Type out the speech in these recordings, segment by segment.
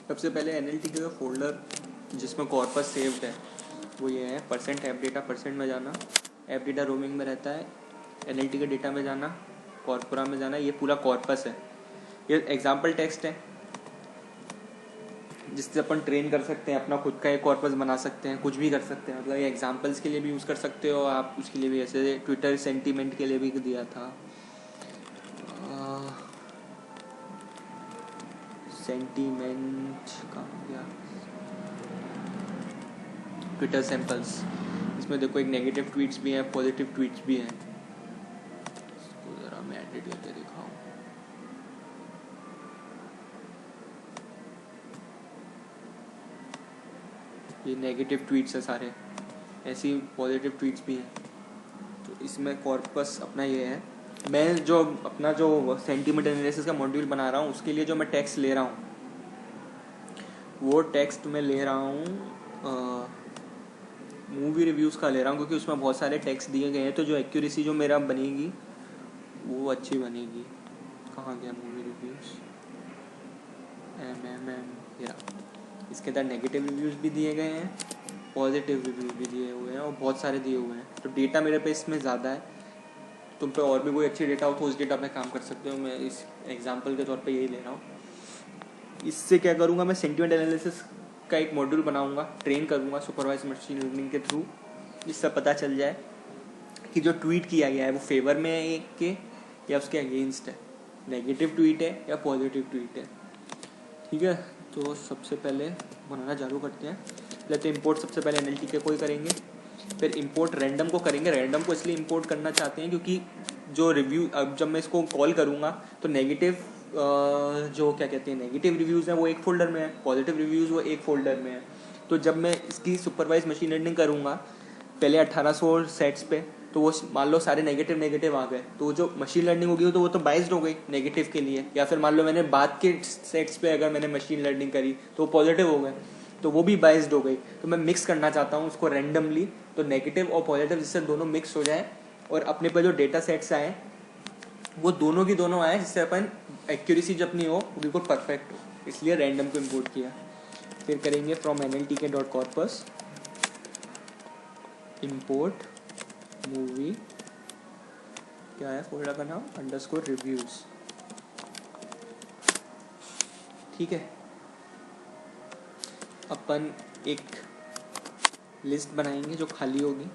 सबसे पहले एनएलटीके का फोल्डर जिसमें कॉर्पस सेव्ड है वो ये है, परसेंट ऐप डेटा, परसेंट में जाना, ऐप डेटा रोमिंग में रहता है, एनएलटीके डेटा में जाना, कॉर्पोरा में जाना, ये पूरा कॉर्पस है। ये एग्जाम्पल टेक्स्ट है जिससे अपन ट्रेन कर सकते हैं, अपना खुद का एक कॉर्पस बना सकते हैं, कुछ भी कर सकते हैं। मतलब ये एग्जाम्पल्स के लिए भी यूज़ कर सकते हो आप, उसके लिए भी, ऐसे ट्विटर सेंटीमेंट के लिए भी दिया था, सेंटीमेंट कहाँ गया, ट्विटर सैम्पल्स। इसमें देखो एक नेगेटिव ट्वीट्स भी हैं, पॉजिटिव ट्वीट्स भी हैं। इसको ज़रा मैं एडिट करके दिखाऊँ। ये नेगेटिव ट्वीट्स है सारे, ऐसी पॉजिटिव ट्वीट्स भी हैं। तो इसमें कॉर्पस अपना ये है। मैं जो अपना जो सेंटीमेंट एनालिसिस का मॉड्यूल बना रहा हूँ उसके लिए जो मैं टेक्स्ट ले रहा हूँ वो टेक्स्ट मैं ले रहा हूँ मूवी रिव्यूज़ का ले रहा हूँ, क्योंकि उसमें बहुत सारे टेक्स्ट दिए गए हैं, तो जो एक्यूरेसी जो मेरा बनेगी वो अच्छी बनेगी। कहाँ गया मूवी रिव्यूज़, या इसके अंदर नेगेटिव रिव्यूज़ भी दिए गए हैं, पॉजिटिव रिव्यूज़ भी दिए हुए हैं और बहुत सारे दिए हुए हैं। तो डेटा मेरे पे इसमें ज़्यादा है, तुम पे और भी कोई अच्छी डेटा हो तो उस डेटा पे काम कर सकते हो। मैं इस एग्जांपल के तौर पे यही ले रहा हूँ। इससे क्या करूँगा, मैं सेंटीमेंट एनालिसिस का एक मॉड्यूल बनाऊँगा, ट्रेन करूँगा सुपरवाइज मशीन लर्निंग के थ्रू, जिससे पता चल जाए कि जो ट्वीट किया गया है वो फेवर में है एक के या उसके अगेंस्ट है, नेगेटिव ट्वीट है या पॉजिटिव ट्वीट है। ठीक है, तो सबसे पहले बनाना चालू करते हैं। पहले तो इंपोर्ट सबसे पहले एनएलटीके को ही करेंगे, फिर इंपोर्ट रैंडम को करेंगे। रैंडम को इसलिए इंपोर्ट करना चाहते हैं क्योंकि जो रिव्यू, अब जब मैं इसको कॉल करूँगा तो नेगेटिव जो क्या कहते हैं नेगेटिव रिव्यूज़ हैं वो एक फोल्डर में है, पॉजिटिव रिव्यूज़ वो एक फोल्डर में है। तो जब मैं इसकी सुपरवाइज मशीन लर्निंग करूँगा पहले 1800 सेट्स पे, तो वो मान लो सारे नेगेटिव आ गए, तो जो मशीन लर्निंग होगी तो वो तो बाइस्ड हो गई नेगेटिव के लिए। या फिर मान लो मैंने बाद के सेट्स पे अगर मैंने मशीन लर्निंग करी तो वो पॉजिटिव हो गए, तो वो भी बाइस्ड हो गई। तो मैं मिक्स करना चाहता हूँ उसको रैंडमली, तो नेगेटिव और पॉजिटिव जिससे दोनों मिक्स हो जाए और अपने पर जो डेटा सेट्स आए वो दोनों की दोनों आए, जिससे अपन एक्यूरेसी जो अपनी हो वो बिल्कुल परफेक्ट हो। इसलिए रैंडम को इम्पोर्ट किया। फिर करेंगे फ्रॉम nltk.corpus इम्पोर्ट मूवी, क्या है फोल्डर का नाम, _reviews। ठीक है, अपन एक लिस्ट बनाएंगे जो खाली होगी,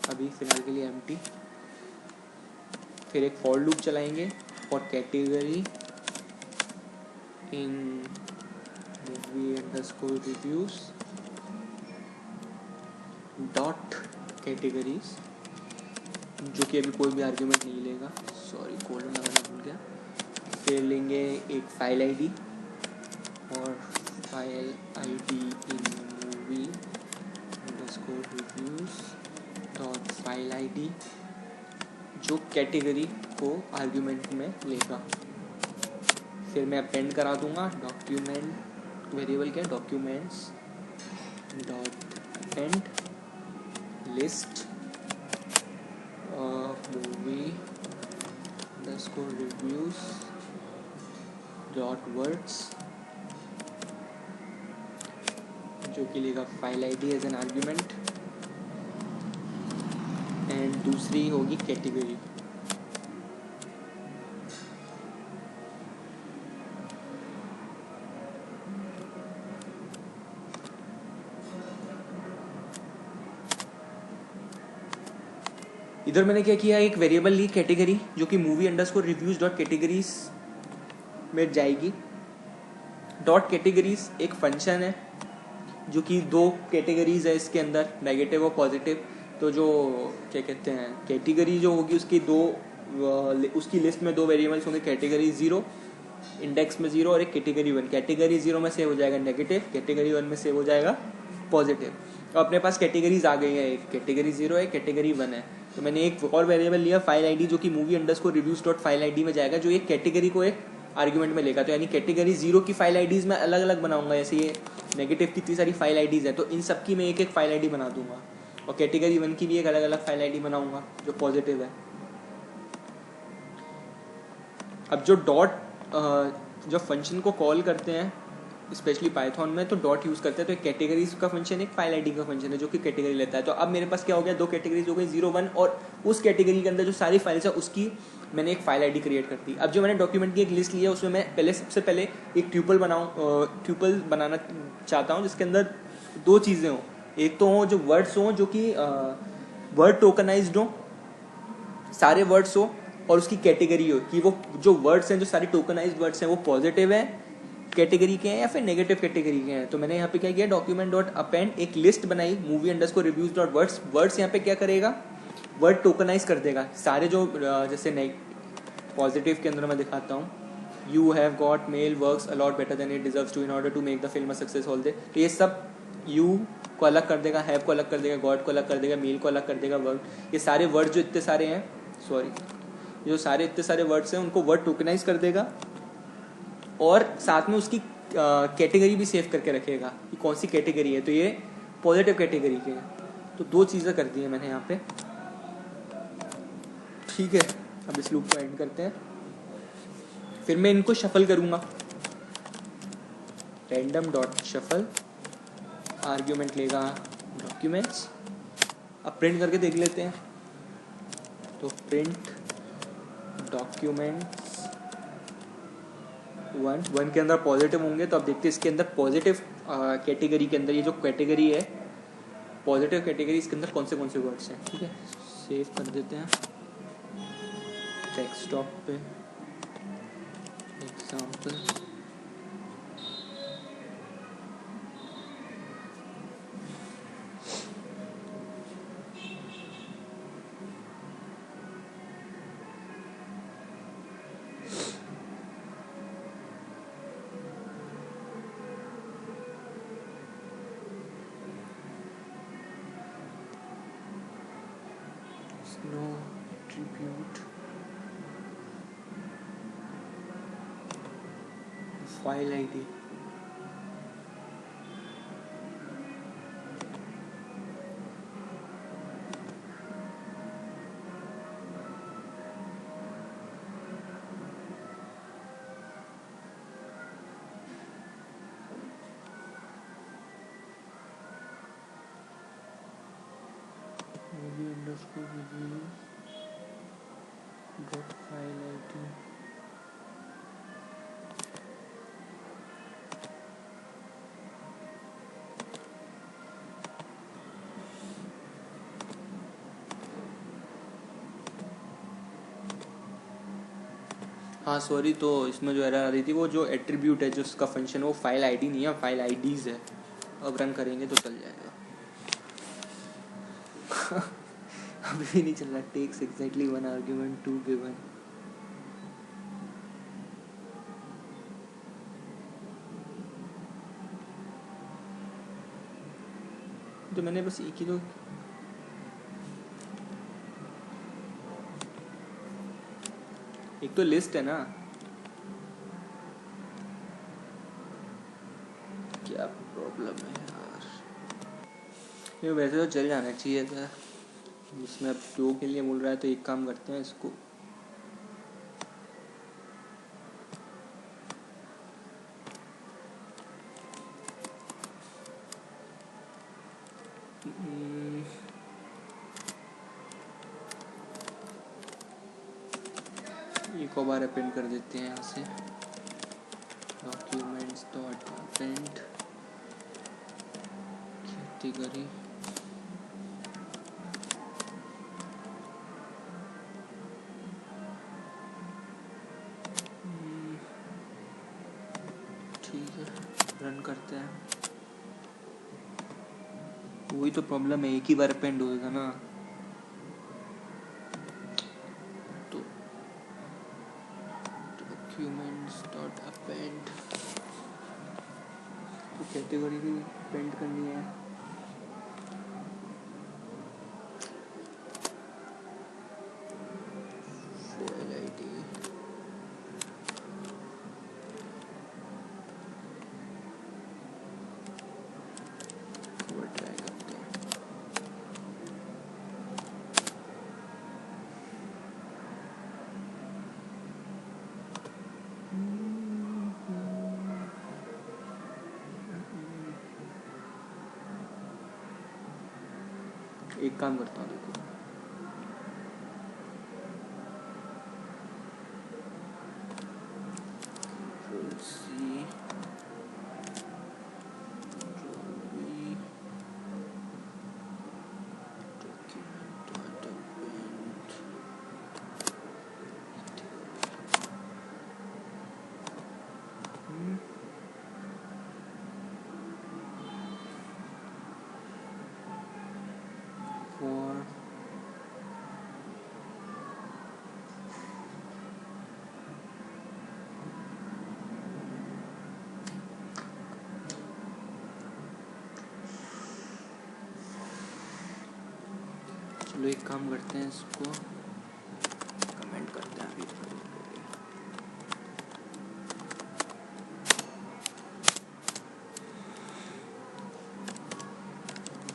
अभी फिलहाल के लिए एम्प्टी। फिर एक फॉर लूप चलाएंगे for category in movie _reviews dot categories, जो कि अभी कोई भी आर्ग्यूमेंट नहीं लेगा, सॉरी कोलन लगाना भूल गया। फिर लेंगे एक फाइल आईडी और file ID in movie _reviews dot file ID, जो कैटेगरी को आर्ग्यूमेंट में लेगा। फिर मैं अपेंड करा दूंगा डॉक्यूमेंट वेरिएबल क्या, documents dot append list movie _reviews dot words, जो कि लेगा file ID as an argument, and दूसरी होगी कैटेगरी। इधर मैंने क्या किया, एक वेरिएबल ली कैटेगरी, जो कि मूवी _reviews डॉट कैटेगरीज में जाएगी। डॉट कैटेगरीज एक फंक्शन है जो कि दो कैटेगरीज है इसके अंदर, नेगेटिव और पॉजिटिव। तो जो क्या कहते हैं कैटेगरी जो होगी उसकी उसकी लिस्ट में दो वेरिएबल्स होंगे, कैटेगरी 0 इंडेक्स में 0 और एक कैटेगरी 1। कैटेगरी 0 में सेव हो जाएगा नेगेटिव, कैटेगरी 1 में सेव हो जाएगा पॉजिटिव। तो अपने पास कैटेगरीज आ गई है, एक कैटेगरी 0 है, कैटेगरी 1 है। तो मैंने एक और वेरिएबल लिया फाइल आईडी, जो कि movie _reviews dot file ID में जाएगा, जो एक कैटेगरी को एक आर्ग्यूमेंट में लेगा। तो यानी कैटेगरी 0 की फाइल आईडीज मैं अलग अलग बनाऊंगा, जैसे ये नेगेटिव की इतनी सारी फाइल आईडीज है तो इन सब की मैं एक एक फाइल आईडी बना दूंगा, और कैटेगरी 1 की भी एक अलग अलग फाइल आईडी बनाऊंगा जो पॉजिटिव है। अब जो डॉट जो फंक्शन को कॉल करते हैं स्पेशली पाइथन में तो डॉट यूज़ करते हैं, तो एक कैटेगरीज का फंक्शन, एक फाइल आईडी का फंक्शन है जो कि कैटेगरी लेता है। तो अब मेरे पास क्या हो गया, 2 कैटेगरीज हो गई, 0 1, और उस कैटेगरी के अंदर जो सारी फाइल्स है उसकी मैंने एक फाइल आईडी क्रिएट कर दी। अब जो मैंने डॉक्यूमेंट की एक लिस्ट ली है उसमें मैं सबसे पहले एक ट्यूपल बनाना चाहता हूँ जिसके अंदर 2 चीज़ें हों। एक तो हो जो वर्ड्स हों जो कि वर्ड टोकनाइज्ड हो, सारे वर्ड्स हो, और उसकी कैटेगरी हो कि वो जो वर्ड्स हैं, जो सारे टोकनाइज्ड वर्ड्स हैं, वो पॉजिटिव है कैटेगरी के हैं या फिर नेगेटिव कैटेगरी के हैं। तो मैंने यहाँ पे क्या किया, डॉक्यूमेंट डॉट अपेंड एक लिस्ट बनाई, movie underscore reviews dot words. Words यहाँ पे क्या करेगा, वर्ड टोकनाइज कर देगा सारे जो जैसे पॉजिटिव के अंदर मैं दिखाता हूँ, you have got mail works a lot better than it deserves to in order to make the film a success all they. तो ये सब यू को अलग कर देगा, हैव को अलग कर देगा, गॉड को अलग कर देगा, मेल को अलग कर देगा, वर्ड, ये सारे वर्ड जो इतने सारे हैं, सॉरी, जो सारे इतने सारे वर्ड्स हैं उनको वर्ड टोकनाइज कर देगा, और साथ में उसकी कैटेगरी भी सेव करके रखेगा कि कौन सी कैटेगरी है। तो ये पॉजिटिव कैटेगरी के हैं। तो 2 चीज़ें कर दी है मैंने यहाँ पे। ठीक है, अब इस लूप को एंड करते हैं, फिर मैं इनको शफल करूँगा। रैंडम डॉट शफल, आर्ग्यूमेंट लेगा डॉक्यूमेंट्स। अब प्रिंट करके देख लेते हैं। तो प्रिंट डॉक्यूमेंट्स 1 के अंदर पॉजिटिव होंगे। तो अब देखते हैं इसके अंदर पॉजिटिव कैटेगरी के अंदर, ये जो कैटेगरी है पॉजिटिव कैटेगरी, इसके अंदर कौन से वर्ड्स हैं। ठीक है, सेव कर देते हैं डेस्कटॉप पे, example. No attribute file ID, movie underscore review dot file ID. हाँ सॉरी, तो इसमें जो एरर आ रही थी वो जो एट्रीब्यूट है, जो उसका फंक्शन है, वो फाइल आईडी नहीं है, फाइल आईडीज़ है। अब रन करेंगे तो चल जाएगा। अभी भी नहीं चल रहा। Takes exactly 1 argument 2 given. तो मैंने बस एक ही तो एक तो लिस्ट है ना, क्या प्रॉब्लम है यार। ये वैसे तो चल जाना चाहिए था, इसमें अब 2 के लिए बोल रहा है। तो एक काम करते हैं, इसको एक और बार अपेंड कर देते हैं यहाँ से, डॉक्यूमेंट्स डॉट अपेंड कैटेगरी। ठीक है, रन करते हैं। वही तो प्रॉब्लम है, एक ही बार अपेंड होगा ना। तो डॉक्यूमेंट्स डॉट अपेंड, तो कैटेगरी भी अपेंड करनी है। फाइल आईडी, वो ट्राई करते हैं। एक काम करता हूँ, देखो C, for चलो एक काम करते हैं, इसको कमेंट करते हैं अभी थोड़ी देर के लिए।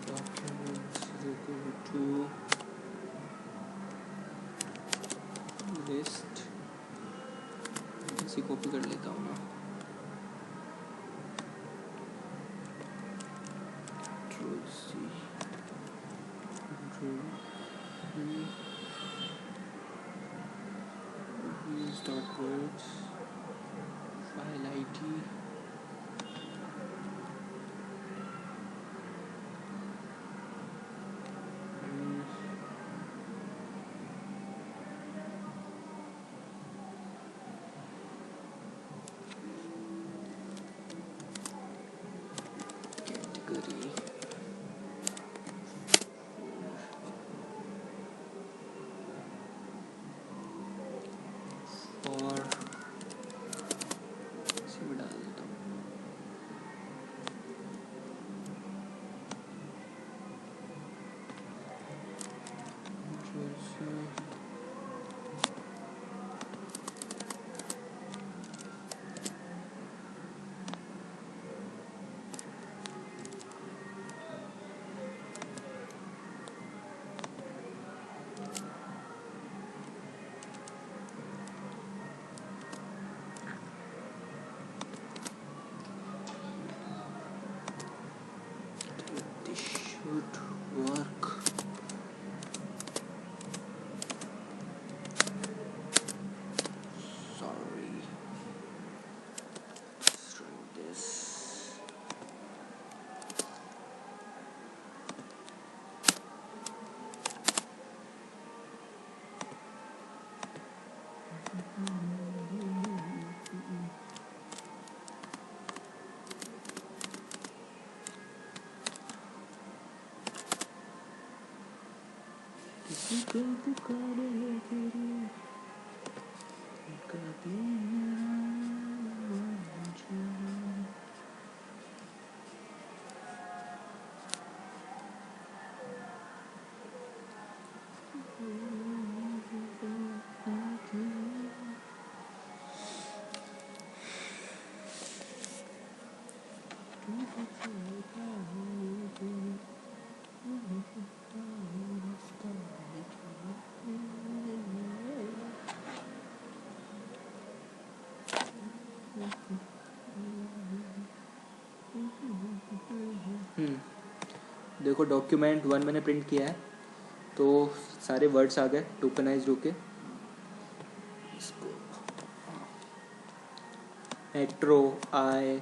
Documents is equal to list, इसी कॉपी कर लेता हूँ ना। Control C, Control V, reviews.words, file ID, category, और इसी में डाल देता हूँ। Control C, this should work. Sorry, let's run this. किसी को पुकारे तेरी कभी देखो डॉक्यूमेंट 1 मैंने प्रिंट किया है, तो सारे वर्ड्स आ गए टोकनाइज्ड होके। इसको metro, I,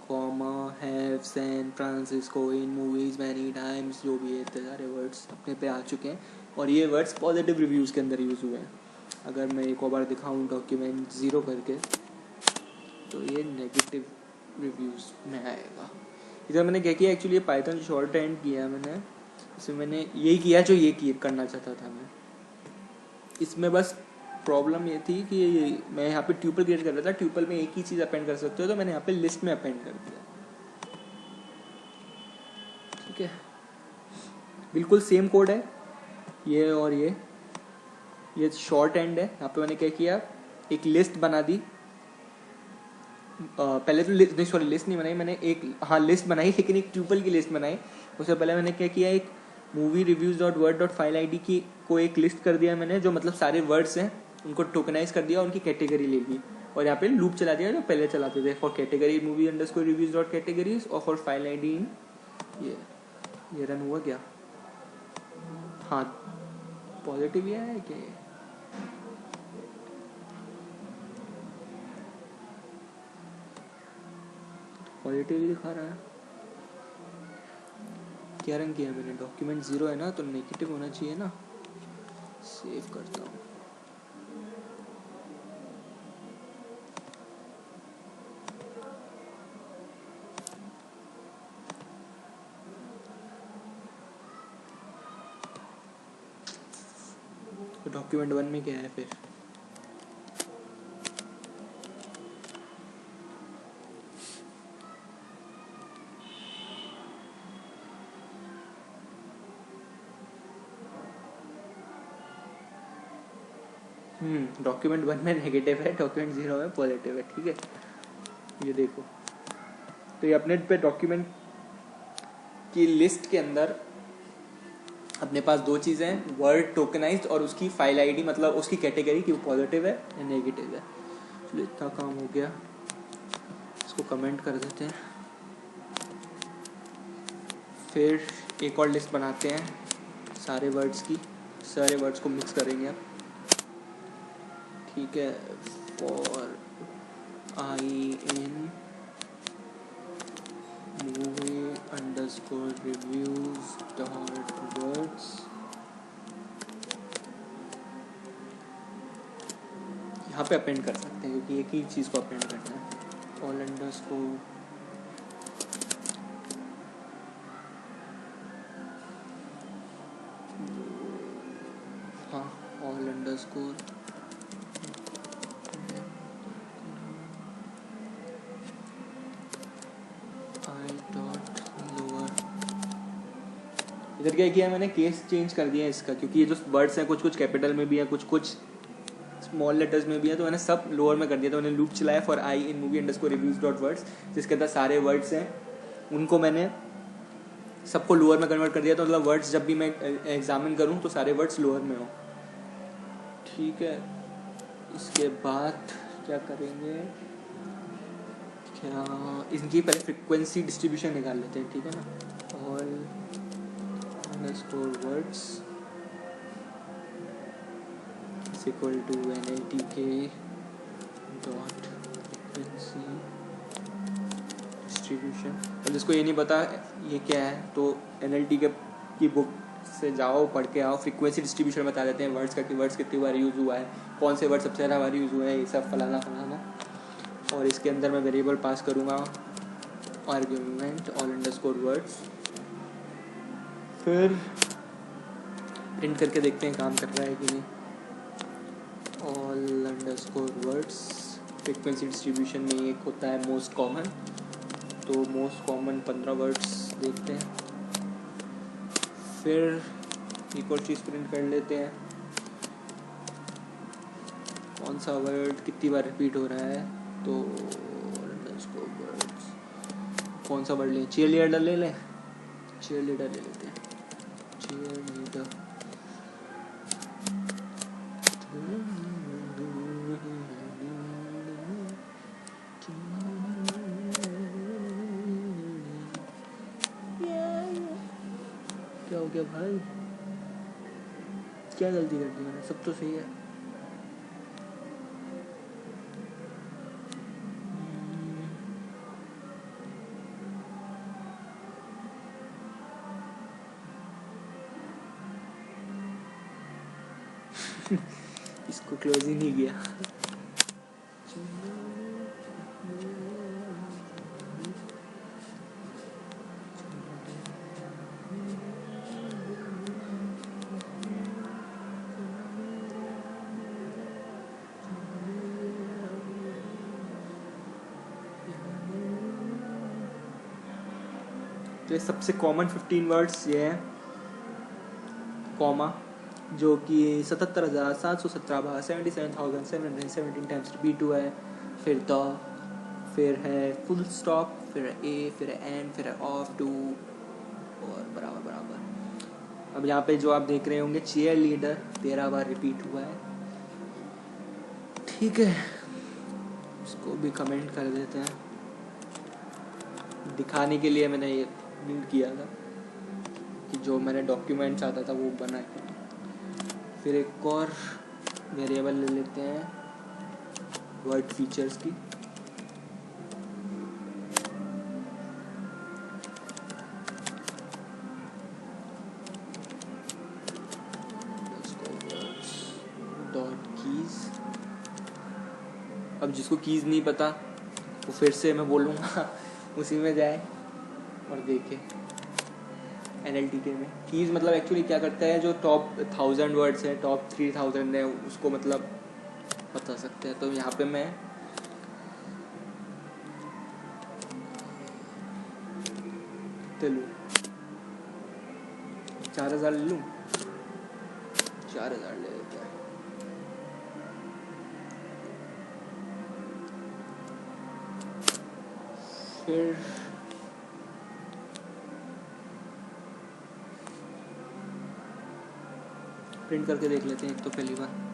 comma, have, San Francisco, in movies many times, जो भी है इतने सारे वर्ड्स अपने पे आ चुके हैं, और ये वर्ड्स पॉजिटिव रिव्यूज़ के अंदर यूज़ हुए हैं। अगर मैं एक और बार दिखाऊँ डॉक्यूमेंट 0 करके, तो ये नेगेटिव रिव्यूज़ में आएगा। इधर मैंने क्या किया, एक्चुअली ये पाइथन शॉर्ट हैंड किया है मैंने, इसमें मैंने यही किया जो ये करना चाहता था मैं। इसमें बस प्रॉब्लम ये थी कि मैं यहाँ पे ट्यूपल क्रिएट कर रहा था, ट्यूपल में एक ही चीज़ अपेंड कर सकते हो, तो मैंने यहाँ पे लिस्ट में अपेंड कर दिया। ठीक है, बिल्कुल सेम कोड है ये, और ये शॉर्ट हैंड है। यहाँ पे मैंने क्या किया, एक लिस्ट बना दी। पहले तो लिस्ट नहीं बनाई मैंने, लिस्ट बनाई, लेकिन एक ट्यूपल की लिस्ट बनाई। उससे पहले मैंने क्या किया, एक movie reviews dot word dot file ID की को एक लिस्ट कर दिया मैंने, जो मतलब सारे वर्ड्स हैं उनको टोकनाइज कर दिया, उनकी कैटेगरी ले ली, और यहाँ पे लूप चला दिया जो पहले चलाते थे, for category movie underscore reviews dot categories, और फॉर फाइल ID इन ये रन हुआ क्या, हाँ पॉजिटिव ही है कि पॉजिटिव ही दिखा रहा है। क्या रंग किया मैंने? डॉक्यूमेंट 0 है ना, तो नेगेटिव होना चाहिए ना। सेव करता हूँ। तो डॉक्यूमेंट 1 में क्या है फिर? डॉक्यूमेंट 1 में नेगेटिव है, डॉक्यूमेंट 0 में पॉजिटिव है। ठीक है, ये देखो। तो ये अपने पे डॉक्यूमेंट की लिस्ट के अंदर अपने पास दो चीज़ें हैं, वर्ड टोकनाइज्ड और उसकी फाइल आईडी, मतलब उसकी कैटेगरी कि वो पॉजिटिव है या नेगेटिव है। चलो इतना काम हो गया, इसको कमेंट कर देते हैं। फिर एक और लिस्ट बनाते हैं सारे वर्ड्स की, सारे वर्ड्स को मिक्स करेंगे अब। ठीक है, for I in movie underscore reviews dot words, यहाँ पे अपेंड कर सकते हैं क्योंकि एक ही चीज़ को अपेंड करना है। All underscore all underscore I dot lower. इधर क्या किया मैंने? केस चेंज कर दिया इसका, क्योंकि ये जो वर्ड्स हैं कुछ कुछ कैपिटल में भी है, कुछ कुछ स्मॉल लेटर्स में भी है, तो मैंने सब लोअर में कर दिया। तो मैंने लूप चलाया for I in movie underscore reviews dot words, जिसके अंदर सारे वर्ड्स हैं उनको मैंने सबको लोअर में कन्वर्ट कर दिया। तो मतलब वर्ड्स जब भी मैं एग्जामिन करूँ तो सारे वर्ड्स लोअर में हो। ठीक है, इसके बाद क्या करेंगे? क्या इनकी पहले फ्रिक्वेंसी डिस्ट्रीब्यूशन निकाल लेते हैं। ठीक है ना, all underscore words is equal to NLTK dot frequency distribution. अब जिसको ये नहीं पता ये क्या है, तो NLTK की बुक से जाओ, पढ़ के आओ। फ्रीक्वेंसी डिस्ट्रीब्यूशन बता देते हैं वर्ड्स का, कि वर्ड्स कितनी बार यूज़ हुआ है, कौन से वर्ड सबसे ज़्यादा बार यूज़ हुए हैं, ये सब फलाना फलाना। और इसके अंदर मैं वेरिएबल पास करूँगा आर्ग्यूमेंट ऑल अंडरस्कोर वर्ड्स। फिर प्रिंट करके देखते हैं काम कर रहा है कि नहीं। All underscore words frequency distribution में एक होता है मोस्ट कॉमन, तो मोस्ट कॉमन 15 वर्ड्स देखते हैं। फिर एक और चीज़ प्रिंट कर लेते हैं, कौन सा वर्ड कितनी बार रिपीट हो रहा है। तो वर्ड्स कौन सा वर्ड लें? चीयर लीडर ले लें, चीयर लीडर ले लेते हैं। चीयर लीडर क्या हो गया भाई? क्या गलती कर दी मैंने? सब तो सही है। इसको क्लोज ही नहीं किया। तो ये सबसे कॉमन 15 वर्ड्स ये हैं, कॉमा जो कि 77,717 बार 77,717 टाइम्स रिपीट हुआ है। फिर द, फिर है फुल स्टॉप, फिर ए, फिर एंड, फिर ऑफ, टू और बराबर बराबर। अब यहाँ पे जो आप देख रहे होंगे चीयर लीडर 13 बार रिपीट हुआ है। ठीक है, इसको भी कमेंट कर देते हैं। दिखाने के लिए मैंने ये बिल्ड किया था कि जो मैंने डॉक्यूमेंट चाहता था वो बना है। फिर एक और वेरिएबल ले लेते हैं वर्ड फीचर्स की। Dot keys. अब जिसको कीज नहीं पता वो फिर से मैं बोलूँगा उसी में जाए और देखे। NLTK में कीज मतलब एक्चुअली क्या करता है, जो टॉप 1000 वर्ड्स है, टॉप 3000 है, उसको मतलब बता सकते हैं। तो यहाँ पे मैं कितने लूँ, 4000 ले लूँ, 4000 ले लेते हैं। फिर प्रिंट करके देख लेते हैं एक तो पहली बार।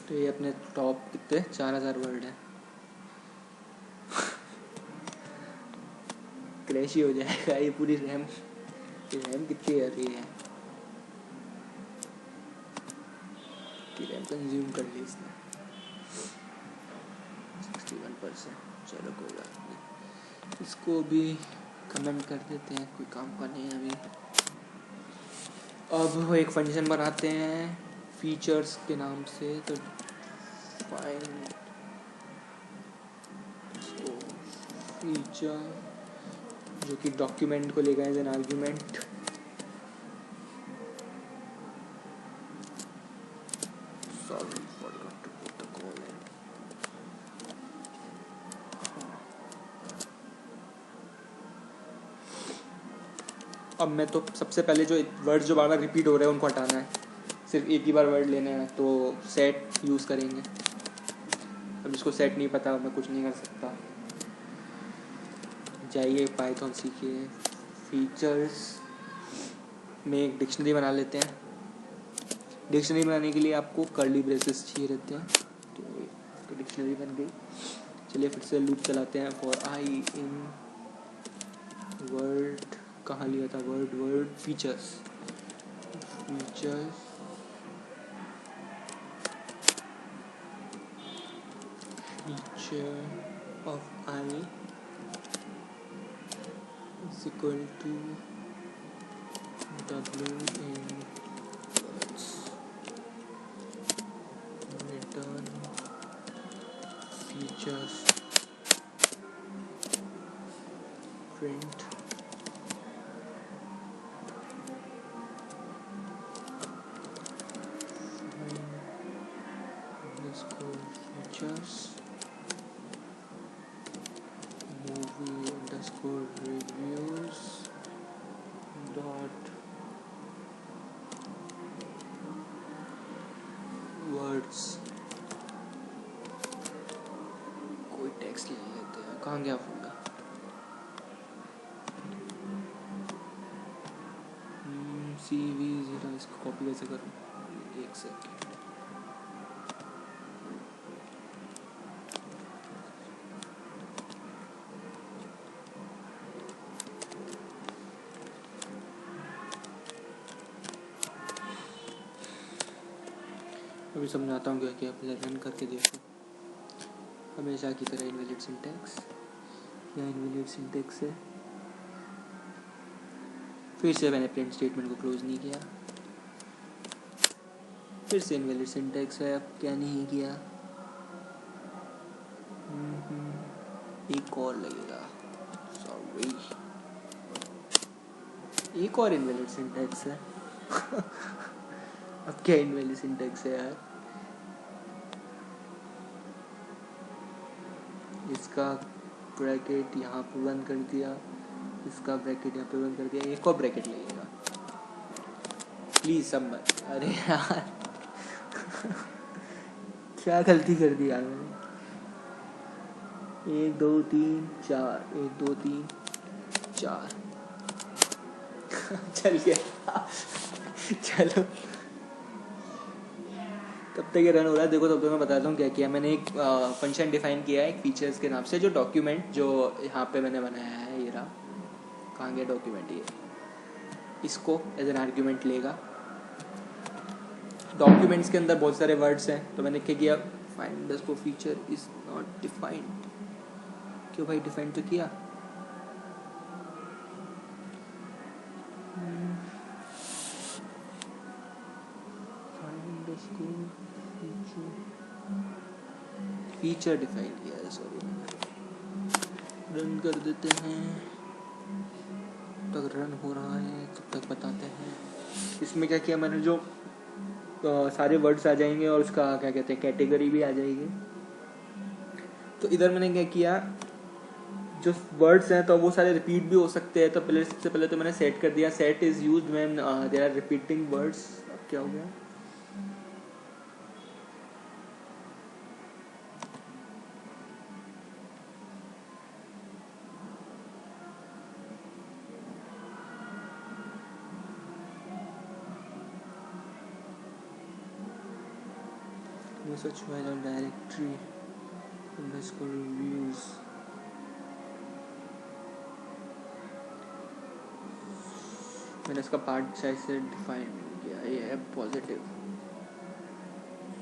तो ये अपने टॉप कितने 4000 वर्ड है। क्रैश ही हो जाएगा ये पूरी रैम कितनी आ रही है कि रैम कंज्यूम कर ली इसने 61%। चलो कोई बात नहीं, इसको भी कमेंट कर देते हैं, कोई काम का नहीं है अभी। अब वो एक फंक्शन बनाते हैं फीचर्स के नाम से। तो फाइंड फीचर जो कि डॉक्यूमेंट को लेगा as an argument. Sorry forgot to put the colon. अब मैं तो सबसे पहले जो वर्ड्स जो बार बार रिपीट हो रहे हैं उनको हटाना है, सिर्फ एक ही बार वर्ड लेने हैं। तो सेट यूज़ करेंगे। अब जिसको सेट नहीं पता मैं कुछ नहीं कर सकता, जाइए पाइथन सीखिए। फीचर्स में एक डिक्शनरी बना लेते हैं। डिक्शनरी बनाने के लिए आपको कर्ली ब्रेसेस चाहिए रहते हैं। तो डिक्शनरी बन गई। चलिए फिर से लूप चलाते हैं। फॉर आई इन वर्ड, कहाँ लिया था word features feature of I is equal to W in words, return features, print underscore features, movie underscore reviews dot words। कोई टेक्स्ट ले लेते हैं, कहाँ गया फोन का। CV ज़रा इसको कॉपी कैसे करूँ, एक सेकेंड। अभी समझाता हूँ क्या आप रन करके देखो। हमेशा की तरह इनवैलिड सिंटैक्स, या इनवैलिड सिंटैक्स है। फिर से मैंने प्रिंट स्टेटमेंट को क्लोज नहीं किया, फिर से इनवैलिड सिंटैक्स है। अब क्या नहीं किया, एक और लगेगा, सॉरी, एक और इनवैलिड सिंटैक्स है। अब क्या इनवैलिड सिंटैक्स है यार, इसका ब्रैकेट यहाँ पे बंद कर दिया, इसका ब्रैकेट यहाँ पे बंद कर दिया, एक और ब्रैकेट लगेगा प्लीज सब मत। अरे यार क्या गलती कर दी यार मैंने। 1 2 3 4 1 2 3 4 चल गया। चलो तब तक ये रन हो रहा है। देखो तब तक मैं बताता हूँ क्या किया मैंने। एक फंक्शन डिफाइन किया है एक फीचर्स के नाम से, जो डॉक्यूमेंट जो यहाँ पे मैंने बनाया है, ये रहा। कहाँ गया डॉक्यूमेंट? ये इसको एज एन आर्ग्यूमेंट लेगा। डॉक्यूमेंट्स के अंदर बहुत सारे वर्ड्स हैं, तो मैंने क्या किया, find underscore feature is not defined. क्यों भाई, डिफाइन तो किया। फीचर डिफाइन किया है, सॉरी। रन कर देते हैं। तक रन हो रहा है तब तक बताते हैं। इसमें क्या किया मैंने, जो सारे वर्ड्स आ जाएंगे और उसका क्या कहते हैं कैटेगरी भी आ जाएगी। तो इधर मैंने क्या किया, जो वर्ड्स हैं तो वो सारे रिपीट भी हो सकते हैं। तो पहले सबसे पहले तो मैंने सेट कर दिया, set is used when there are repeating words. अब क्या हो गया, no such file or directory underscore reviews। मैंने इसका पार्ट साइज से डिफाइन किया, ये है positive.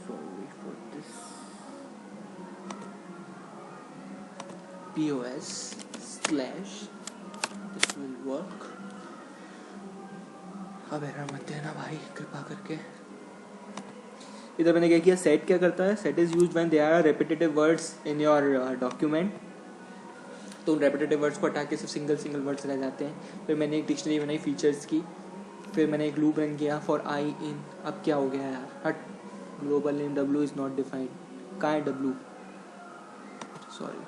Sorry for this. POS slash this will work. अब एरर मत देना भाई कृपा करके। इधर मैंने क्या किया, सेट क्या करता है, set is used when there are repetitive words in your document. तो उन रेपिटेटिव वर्ड्स को हटा के सिर्फ सिंगल सिंगल वर्ड्स रह जाते हैं। फिर मैंने एक डिक्शनरी बनाई फीचर्स की। फिर मैंने एक लूप रन किया फॉर आई इन। अब क्या हो गया यार, हट, global name W is not defined. कहाँ है W, सॉरी।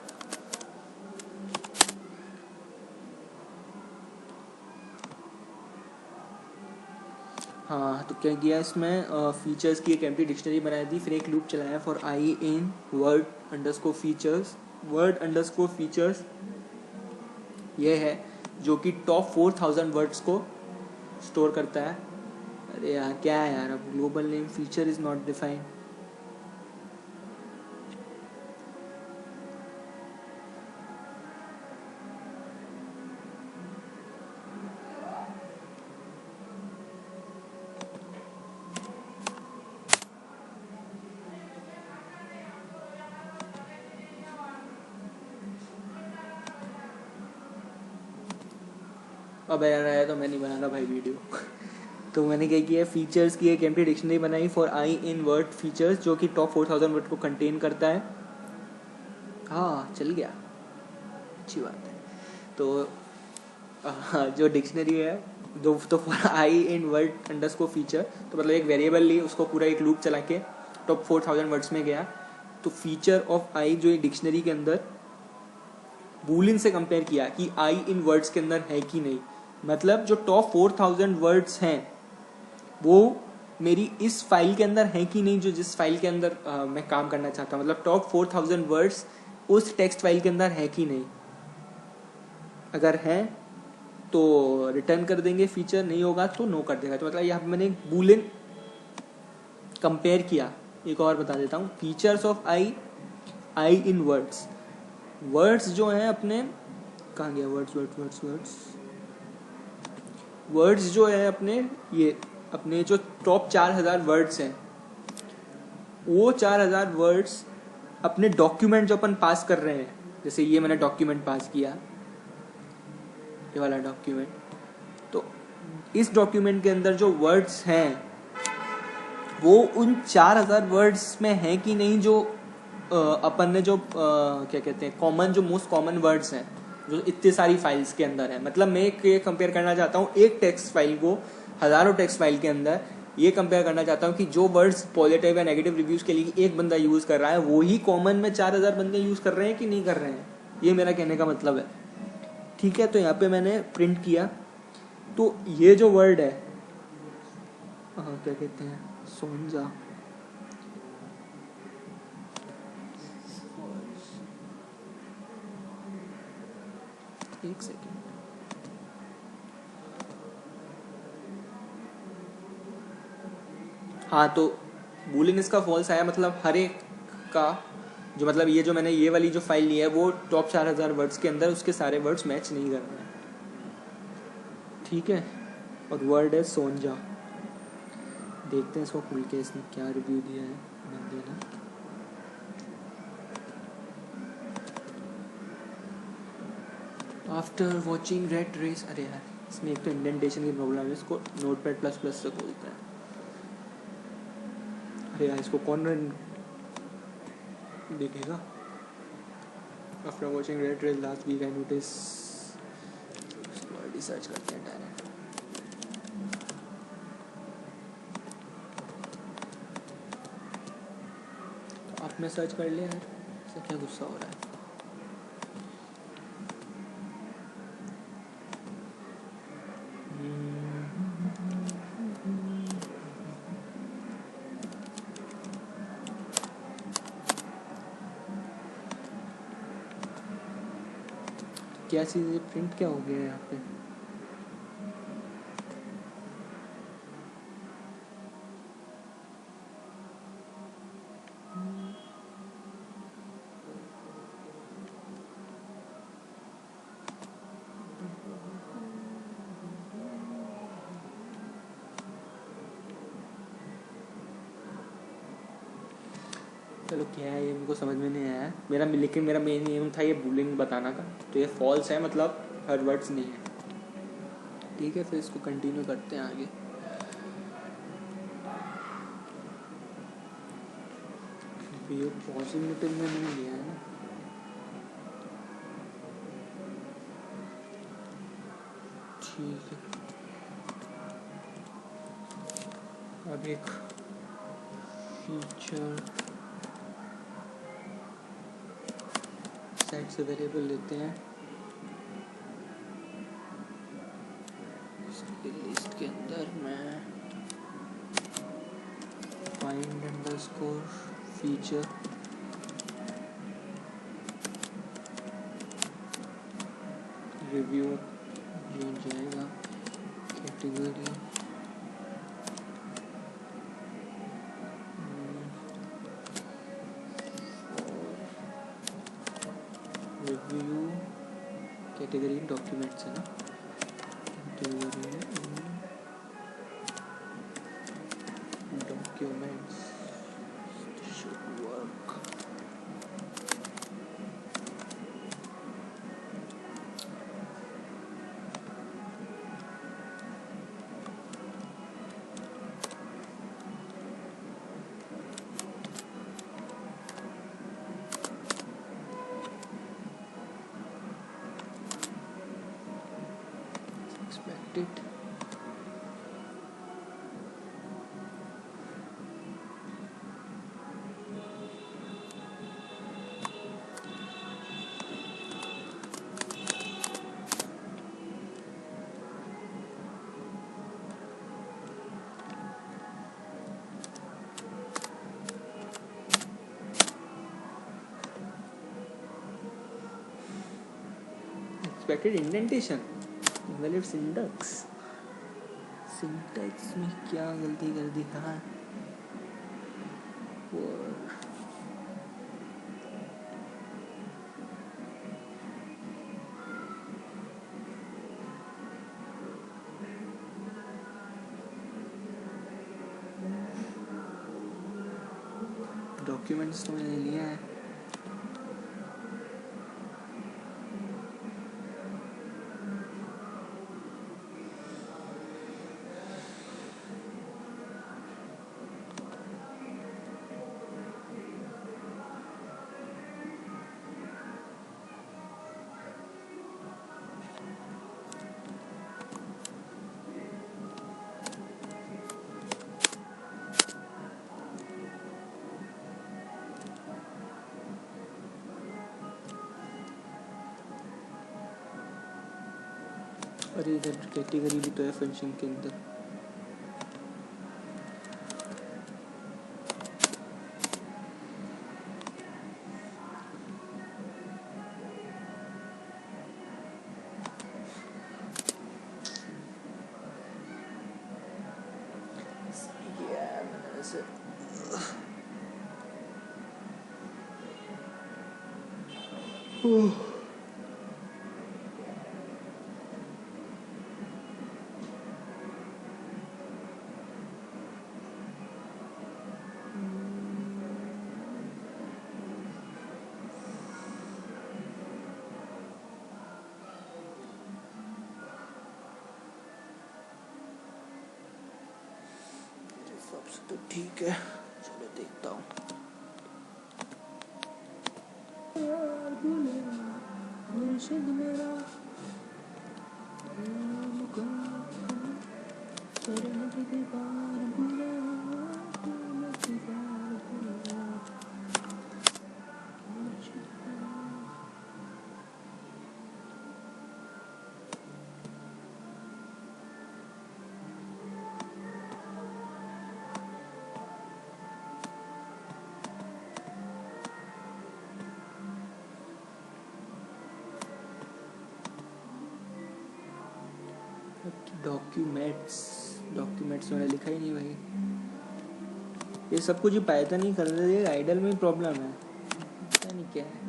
हाँ, तो क्या किया इसमें, फीचर्स की एक एम्प्टी डिक्शनरी बना दी। फिर एक लूप चलाया for I in word underscore features. Word underscore features ये है जो कि टॉप 4000 वर्ड्स को स्टोर करता है। अरे यार क्या है यार, अब global name feature is not defined. अब एरर आया तो मैं नहीं बना रहा भाई वीडियो। तो मैंने क्या किया, फीचर्स की एक एम्प्टी डिक्शनरी बनाई for I in word features, जो कि टॉप 4000 वर्ड को कंटेन करता है। हाँ चल गया, अच्छी बात है। तो जो डिक्शनरी है जो तो for I in word underscore feature, तो मतलब एक वेरिएबल ली, उसको पूरा एक लूप चला के टॉप 4000 वर्ड्स में गया। तो फीचर ऑफ आई जो डिक्शनरी के अंदर बूलियन से कंपेयर किया कि आई इन वर्ड्स के अंदर है कि नहीं। मतलब जो टॉप 4000 वर्ड्स हैं वो मेरी इस फाइल के अंदर है कि नहीं, जो जिस फाइल के अंदर मैं काम करना चाहता हूँ। मतलब टॉप 4000 वर्ड्स उस टेक्स्ट फाइल के अंदर है कि नहीं। अगर है तो रिटर्न कर देंगे फीचर, नहीं होगा तो नो कर देगा। तो मतलब यहाँ पे मैंने बूलियन कंपेयर किया। एक और बता देता हूँ, features of I in words. Words जो हैं अपने, कहाँ गया वर्ड्स जो है अपने, ये अपने जो टॉप 4000 वर्ड्स हैं, वो 4000 वर्ड्स अपने डॉक्यूमेंट जो अपन पास कर रहे हैं, जैसे ये मैंने डॉक्यूमेंट पास किया, ये वाला डॉक्यूमेंट, तो इस डॉक्यूमेंट के अंदर जो वर्ड्स हैं वो उन 4000 वर्ड्स में है कि नहीं, जो अपन ने जो क्या कहते हैं कॉमन, जो मोस्ट कॉमन वर्ड्स हैं जो इतनी सारी फाइल्स के अंदर है। मतलब मैं ये कंपेयर करना चाहता हूँ एक टेक्स्ट फाइल को हजारों टेक्स्ट फाइल के अंदर, ये कंपेयर करना चाहता हूँ कि जो वर्ड्स पॉजिटिव या नेगेटिव रिव्यूज के लिए एक बंदा यूज कर रहा है वही कॉमन में 4000 बंदे यूज कर रहे हैं कि नहीं कर रहे हैं। ये मेरा कहने का मतलब है, ठीक है। तो यहाँ पे मैंने प्रिंट किया, तो ये जो वर्ड है क्या कहते हैं, सोंजा, एक सेकेंड, हाँ तो बूलियन इसका फॉल्स आया, मतलब हर एक का जो, मतलब ये जो मैंने ये वाली जो फाइल ली है वो टॉप 4000 वर्ड्स के अंदर उसके सारे वर्ड्स मैच नहीं कर रहे हैं, ठीक है। और वर्ड है सोंजा। देखते हैं इसको खुल के इसने क्या रिव्यू दिया है बंदे ने। आफ्टर वॉचिंग रेड रेस, अरे यार इसमें एक तो इंडेंटेशन की प्रॉब्लम है, इसको नोटपैड प्लस प्लस से खोलते हैं। अरे यार इसको कौन देखेगा। After watching red race last week I notice, search करते हैं डायरेक्ट। तो आपने सर्च कर लिया यार, इससे क्या गुस्सा हो रहा है। क्या चीज़ प्रिंट क्या हो गया है यहाँ पे। चलो क्या है ये मेरे को समझ में नहीं आया मेरा, लेकिन मेरा मेन एम था ये बूलिंग बताना का, तो ये फॉल्स है, मतलब हर वर्ड्स नहीं है, ठीक है। फिर इसको कंटिन्यू करते हैं आगे। ये पॉसिबिलिटी में नहीं लिया है ना, ठीक है। अब एक फीचर सेट्स वेरिएबल लेते हैं, इसकी लिस्ट के अंदर मैं फाइंड अंडरस्कोर फीचर रिव्यू जो जाएगा कैटेगरी रिव्यू कैटेगरी डॉक्यूमेंट्स है ना, category documents should work. Expected expected indentation invalid syntax, syntax में क्या गलती कर दी था। डॉक्यूमेंट्स तो मैंने लिया है, अरे इधर कैटेगरी भी तो है फंक्शन के अंदर। सबसे तो ठीक है, चलो देखता हूँ। डॉक्यूमेंट्स मैंने लिखा ही नहीं भाई। ये सब कुछ पाइथन ही कर रहे हैं, आइडल में प्रॉब्लम है, पता नहीं क्या है।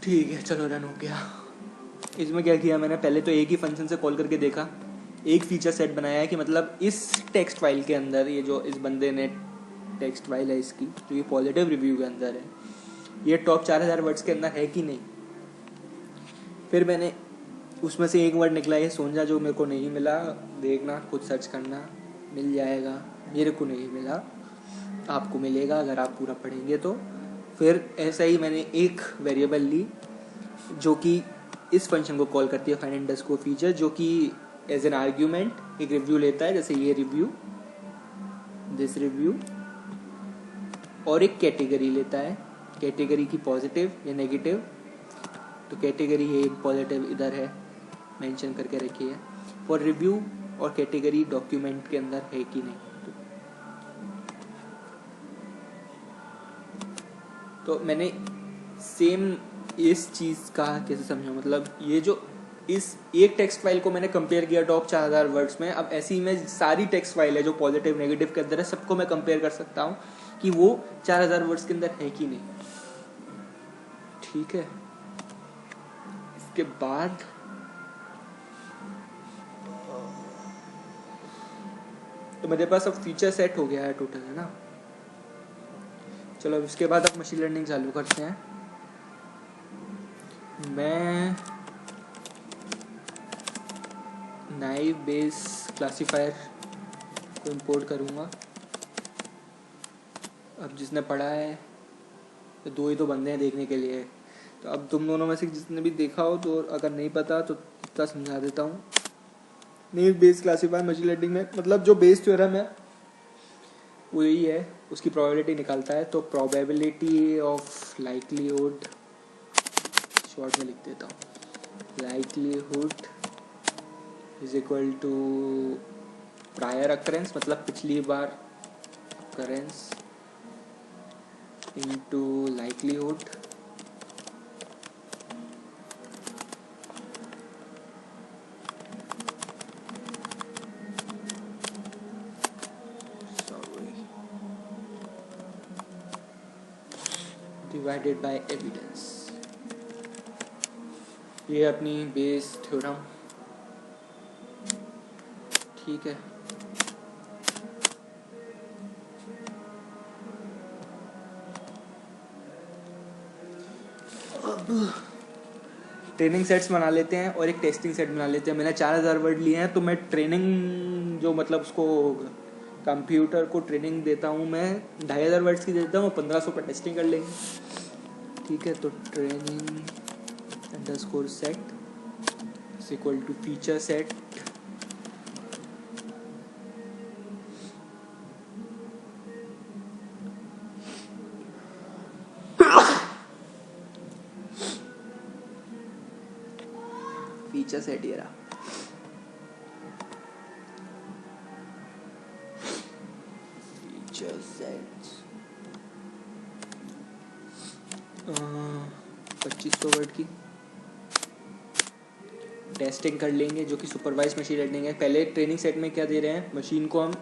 ठीक है चलो, रन हो गया। इसमें क्या किया मैंने, पहले तो एक ही फंक्शन से कॉल करके देखा, एक फीचर सेट बनाया है कि मतलब इस टेक्स्ट फाइल के अंदर, ये जो इस बंदे ने टेक्स्ट फाइल है इसकी, जो ये पॉजिटिव रिव्यू के अंदर है, ये टॉप 4000 वर्ड्स के अंदर है कि नहीं। फिर मैंने उसमें से एक वर्ड निकला ये सोंजा, जो मेरे को नहीं मिला, देखना खुद सर्च करना, मिल जाएगा। मेरे को नहीं मिला, आपको मिलेगा अगर आप पूरा पढ़ेंगे तो। फिर ऐसा ही मैंने एक वेरिएबल ली जो कि इस फंक्शन को कॉल करती है, फाइंड अंडरस्कोर फीचर, जो कि एज एन आर्ग्यूमेंट एक रिव्यू लेता है, जैसे ये रिव्यू, दिस रिव्यू, और एक कैटेगरी लेता है, कैटेगरी की पॉजिटिव या नेगेटिव। तो कैटेगरी है पॉजिटिव, इधर है मेंशन करके रखी है, फॉर रिव्यू, और कैटेगरी डॉक्यूमेंट के अंदर है कि नहीं। तो मैंने सेम इस चीज़ का कैसे समझा, मतलब ये जो इस एक टेक्स्ट फाइल को मैंने कंपेयर किया टॉप 4000 वर्ड्स में, अब ऐसी में सारी टेक्स्ट फाइल है जो पॉजिटिव नेगेटिव के अंदर है, सबको मैं कंपेयर कर सकता हूँ कि वो 4000 वर्ड्स के अंदर है कि नहीं। ठीक है, इसके बाद तो मेरे पास अब फीचर सेट हो गया है टोटल, है ना। चलो अब इसके बाद अब मशीन लर्निंग चालू करते हैं। मैं नाइव बेस क्लासीफायर को इंपोर्ट करूँगा। अब जिसने पढ़ा है तो दो ही तो बंदे हैं देखने के लिए, तो अब तुम दोनों में से जिसने भी देखा हो, तो अगर नहीं पता तो इतना समझा देता हूँ। Naive base classifier machine learning में मतलब जो बेस थ्योरम है वो यही है, उसकी प्रोबेबिलिटी निकालता है। तो प्रोबेबिलिटी ऑफ लाइकलीहुड, शॉर्ट में लिख देता हूँ, likelihood is equal to prior occurrence, मतलब पिछली बार occurrence, into likelihood divided by evidence. ये अपनी बेस थ्योरम, ठीक है। अब ट्रेनिंग सेट्स बना लेते हैं और एक टेस्टिंग सेट बना लेते हैं। मैंने 4000 वर्ड लिए हैं, तो मैं ट्रेनिंग जो मतलब उसको कंप्यूटर को ट्रेनिंग देता हूँ मैं 2500 वर्ड्स की देता हूँ, 1500 पर टेस्टिंग कर लेंगे। ठीक है, तो training underscore set is equal to feature set feature set, ये रहा। फीचर सेट 2500 वर्ड की टेस्टिंग कर लेंगे, जो कि सुपरवाइज मशीन लर्निंग है। पहले ट्रेनिंग सेट में क्या दे रहे हैं, मशीन को हम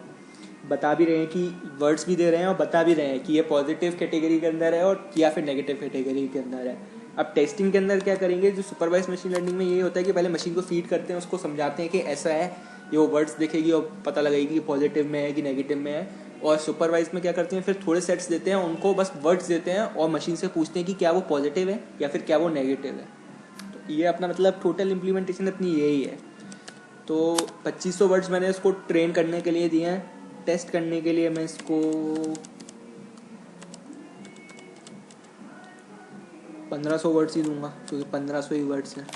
बता भी रहे हैं कि वर्ड्स भी दे रहे हैं और बता भी रहे हैं कि ये पॉजिटिव कैटेगरी के अंदर है और या फिर नेगेटिव कैटेगरी के अंदर है। अब टेस्टिंग के अंदर क्या करेंगे, जो सुपरवाइज मशीन लर्निंग में ये होता है कि पहले मशीन को फीड करते हैं, उसको समझाते हैं कि ऐसा है, ये वो वर्ड्स देखेगी और पता लगेगी कि पॉजिटिव में है कि नेगेटिव में है। और सुपरवाइज में क्या करते हैं, फिर थोड़े सेट्स देते हैं उनको, बस वर्ड्स देते हैं और मशीन से पूछते हैं कि क्या वो पॉजिटिव है या फिर क्या वो नेगेटिव है। तो ये अपना मतलब टोटल इम्प्लीमेंटेशन अपनी यही है। तो 2500 वर्ड्स मैंने इसको ट्रेन करने के लिए दिए हैं। टेस्ट करने के लिए मैं इसको 1500 वर्ड्स ही दूंगा, क्योंकि 1500 ही वर्ड्स हैं।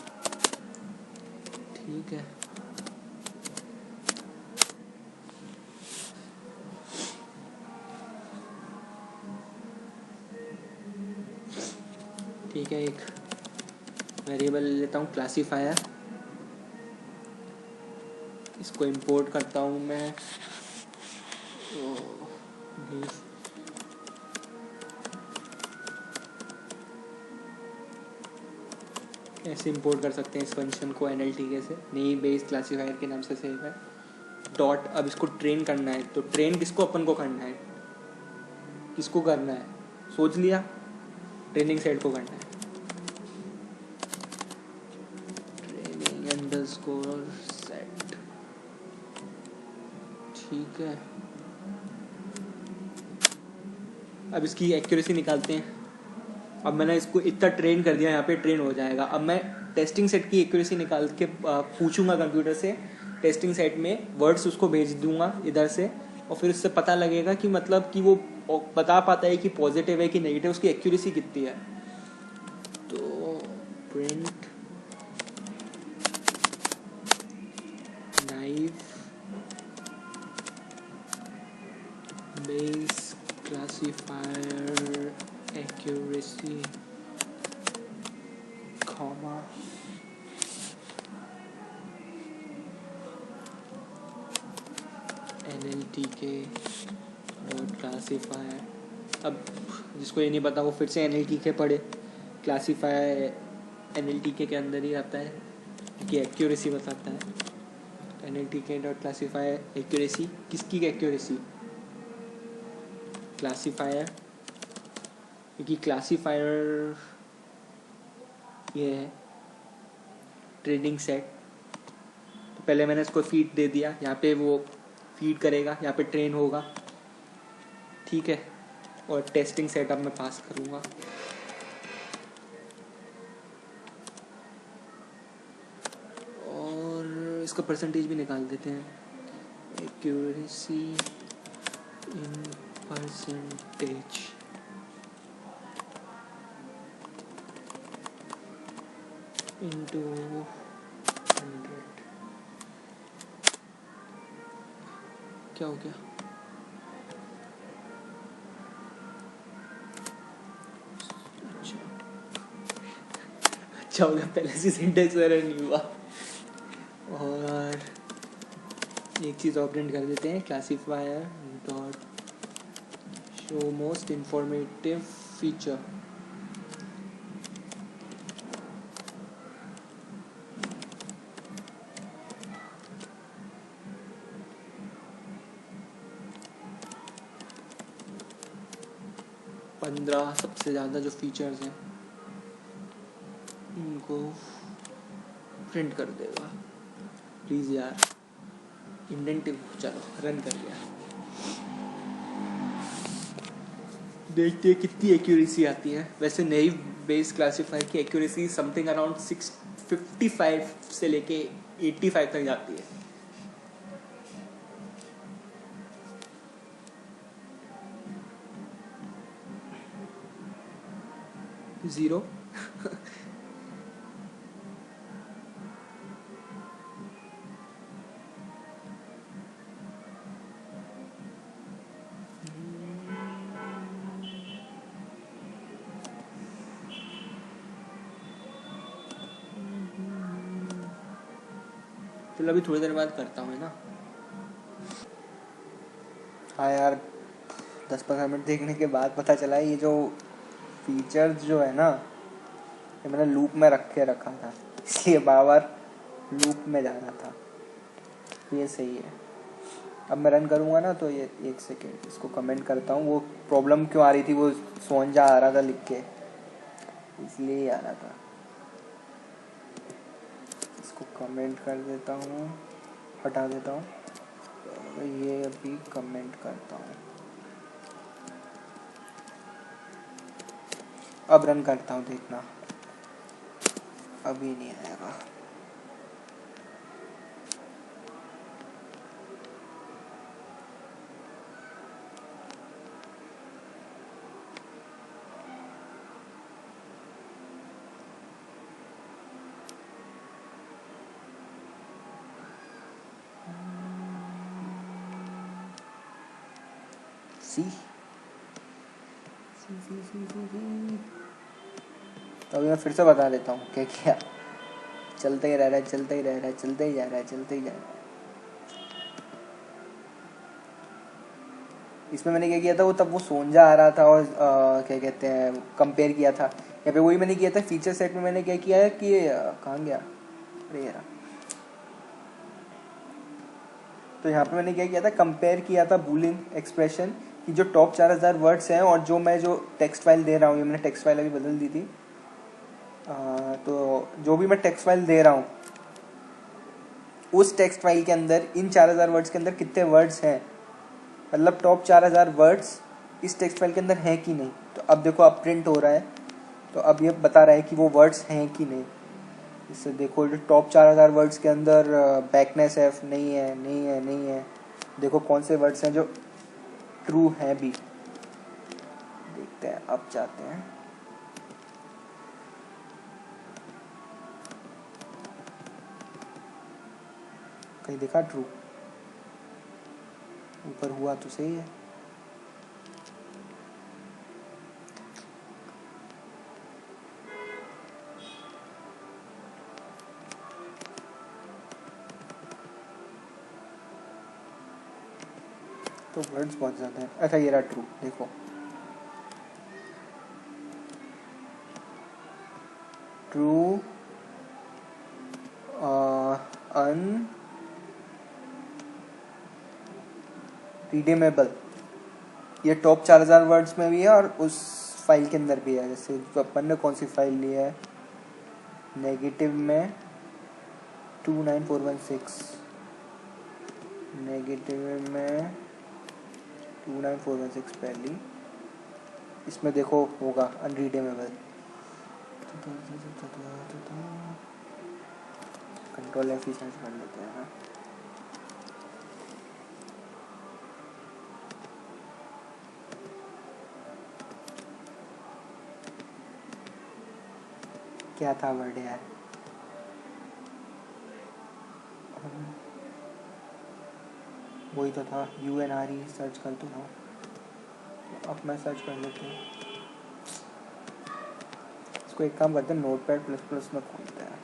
ठीक है, ठीक है। एक वेरिएबल लेता हूँ क्लासीफायर, इसको इंपोर्ट करता हूँ मैं। ऐसे इंपोर्ट कर सकते हैं इस फंक्शन को NLTK से, नहीं बेस क्लासीफायर के नाम से सेव है। डॉट, अब इसको ट्रेन करना है, तो ट्रेन किसको अपन को करना है, किसको करना है, सोच लिया, ट्रेनिंग सेट को करना है। ट्रेनिंग अंडरस्कोर सेट, ठीक है। अब इसकी एक्यूरेसी निकालते हैं। अब मैंने इसको इतना ट्रेन कर दिया, यहाँ पे ट्रेन हो जाएगा। अब मैं टेस्टिंग सेट की एक्यूरेसी निकाल के पूछूंगा कंप्यूटर से, टेस्टिंग सेट में वर्ड्स उसको भेज दूंगा इधर से, और फिर उससे पता लगेगा कि मतलब कि वो बता पाता है कि पॉजिटिव है कि नेगेटिव, उसकी एक्यूरेसी कितनी है। तो print knife base classifier accuracy comma NLTK dot classifier. अब जिसको ये नहीं पता वो फिर से NLTK पढ़े, क्लासीफायर NLTK के अंदर ही आता है क्योंकि एक्यूरेसी बताता है। NLTK डॉट क्लासीफायर एक्यूरेसी, किसकी एक्यूरेसी, क्लासीफायर, क्योंकि क्लासीफायर ये है ट्रेनिंग सेट। तो पहले मैंने इसको फीड दे दिया, यहाँ पे वो फीड करेगा, यहाँ पे ट्रेन होगा, ठीक है। और टेस्टिंग सेटअप में पास करूँगा। और इसका परसेंटेज भी निकाल देते हैं, एक्यूरेसी इन परसेंटेज, इंटू 100। क्या हो गया, अच्छा हो गया, पहले से सिंटेक्स एरर नहीं हुआ। और एक चीज़ और प्रिंट कर देते हैं, classifier dot show most informative feature. पंद्रह सबसे ज़्यादा जो फीचर्स हैं उनको प्रिंट कर देगा। प्लीज़ यार, इंडेंटिव, चलो रन कर लिया। देखते हैं कितनी एक्यूरेसी आती है। वैसे नई बेस क्लासीफायर की एक्यूरेसी समथिंग अराउंड 655 से लेके 85 तक जाती है। ज़ीरो चलो अभी थोड़ी देर बाद करता हूँ, है ना। हाँ यार, 10-15 मिनट देखने के बाद पता चला ये जो फीचर्स जो है ना, ये मैंने लूप में रख के रखा था, इसलिए बार बार लूप में जाना था। ये सही है। अब मैं रन करूँगा ना तो ये 1 सेकेंड इसको कमेंट करता हूँ। वो प्रॉब्लम क्यों आ रही थी, वो सोंजा आ रहा था लिख के, इसलिए ही आ रहा था। इसको कमेंट कर देता हूँ, हटा देता हूँ, तो ये अभी कमेंट करता हूँ। अब रन करता हूँ, देखना अभी नहीं आएगा। सी तो अभी मैं फिर से बता देता हूँ क्या किया। चलते ही रह रहा है, चलते ही रह रहा है, चलते ही जा रहा है, चलते ही जा रहा है। इसमें मैंने क्या किया था, वो तब वो सोंजा आ रहा था और क्या कहते हैं कंपेयर किया था। यहाँ पे वही मैंने किया था। फीचर सेट में मैंने क्या किया है कि कहाँ गया, अरे यार, तो यहाँ पे मैंने क्या किया था, कंपेयर किया था बूलियन एक्सप्रेशन की जो टॉप 4000 वर्ड्स हैं और जो मैं जो टेक्स्ट फाइल दे रहा हूँ, ये मैंने टेक्स्ट फाइल अभी बदल दी थी। तो जो भी मैं टेक्स्ट फाइल दे रहा हूँ उस टेक्स्ट फाइल के अंदर इन 4000 वर्ड्स के अंदर कितने वर्ड्स हैं, मतलब टॉप 4000 वर्ड्स इस टेक्स्ट फाइल के अंदर हैं कि नहीं। तो अब देखो, अब प्रिंट हो रहा है, तो अब ये बता रहा है कि वो वर्ड्स हैं कि नहीं। इससे देखो, जो टॉप 4000 वर्ड्स के अंदर बैकनेस एफ नहीं है, नहीं है, नहीं है। देखो कौन से वर्ड्स हैं जो ट्रू हैं भी। देखते हैं, अब जाते हैं। कहीं देखा ट्रू, ऊपर हुआ तो सही है। तो वर्ड्स बहुत ज़्यादा है। अच्छा, ये रहा ट्रू, देखो ट्रू अनरीडेमेबल, ये टॉप 4000 वर्ड्स में भी है और उस फाइल के अंदर भी है। जैसे अपन ने कौन सी फाइल ली है, नेगेटिव में 29416, नेगेटिव में 29416 पहली, इसमें देखो होगा अनरीडेमेबल। कंट्रोल एफ ही सर्च कर लेते हैं ना। क्या था वर्ड यार, वही तो था, UNRE सर्च कर दो ना। अब मैं सर्च कर लेती हूँ। इसको एक काम करते हैं, नोटपैड प्लस प्लस में खोलते हैं।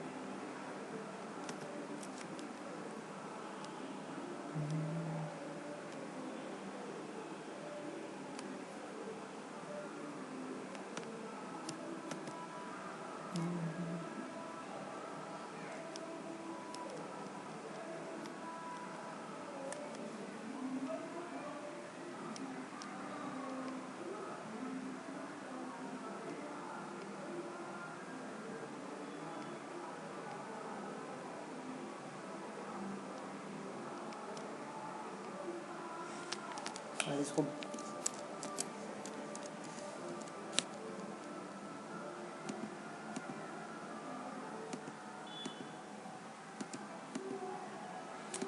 और इसको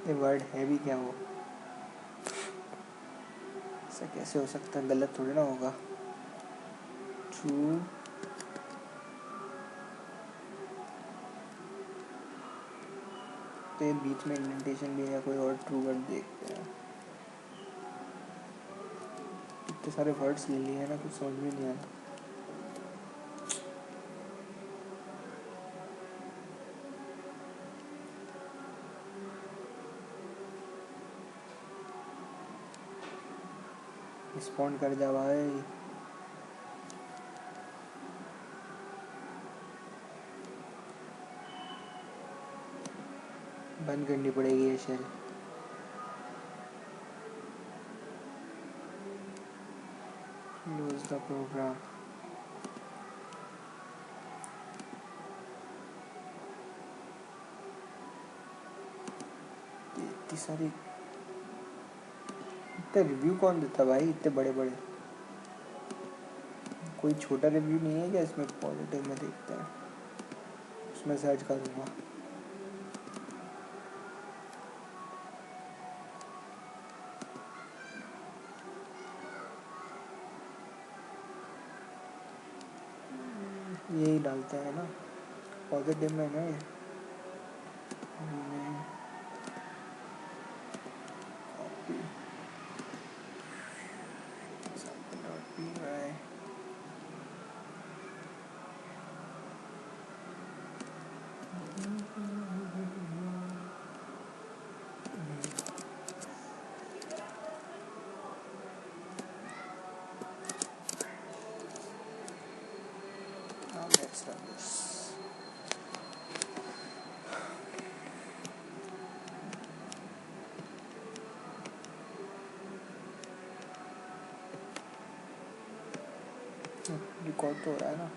ये वर्ड है भी क्या, वो ऐसा कैसे हो सकता है, गलत थोड़ी ना होगा। ट्रू तो ये बीच में इंडेंटेशन भी है, कोई और ट्रू वर्ड देखते हैं। इतने सारे वर्ड्स ले लिए हैं ना, कुछ समझ में नहीं आया। रिस्पॉन्ड कर जा भाई। बंद करनी पड़ेगी ये शेल। Close the programme. इतनी सारी, इतने रिव्यू कौन देता भाई इतने बड़े बड़े? कोई छोटा रिव्यू नहीं है क्या इसमें? पॉजिटिव में देखते हैं, उसमें सर्च करूँगा। यही डालते हैं ना पॉजिटिव में ना ये। Let's run this. रिकॉर्ड तो हो रहा है ना?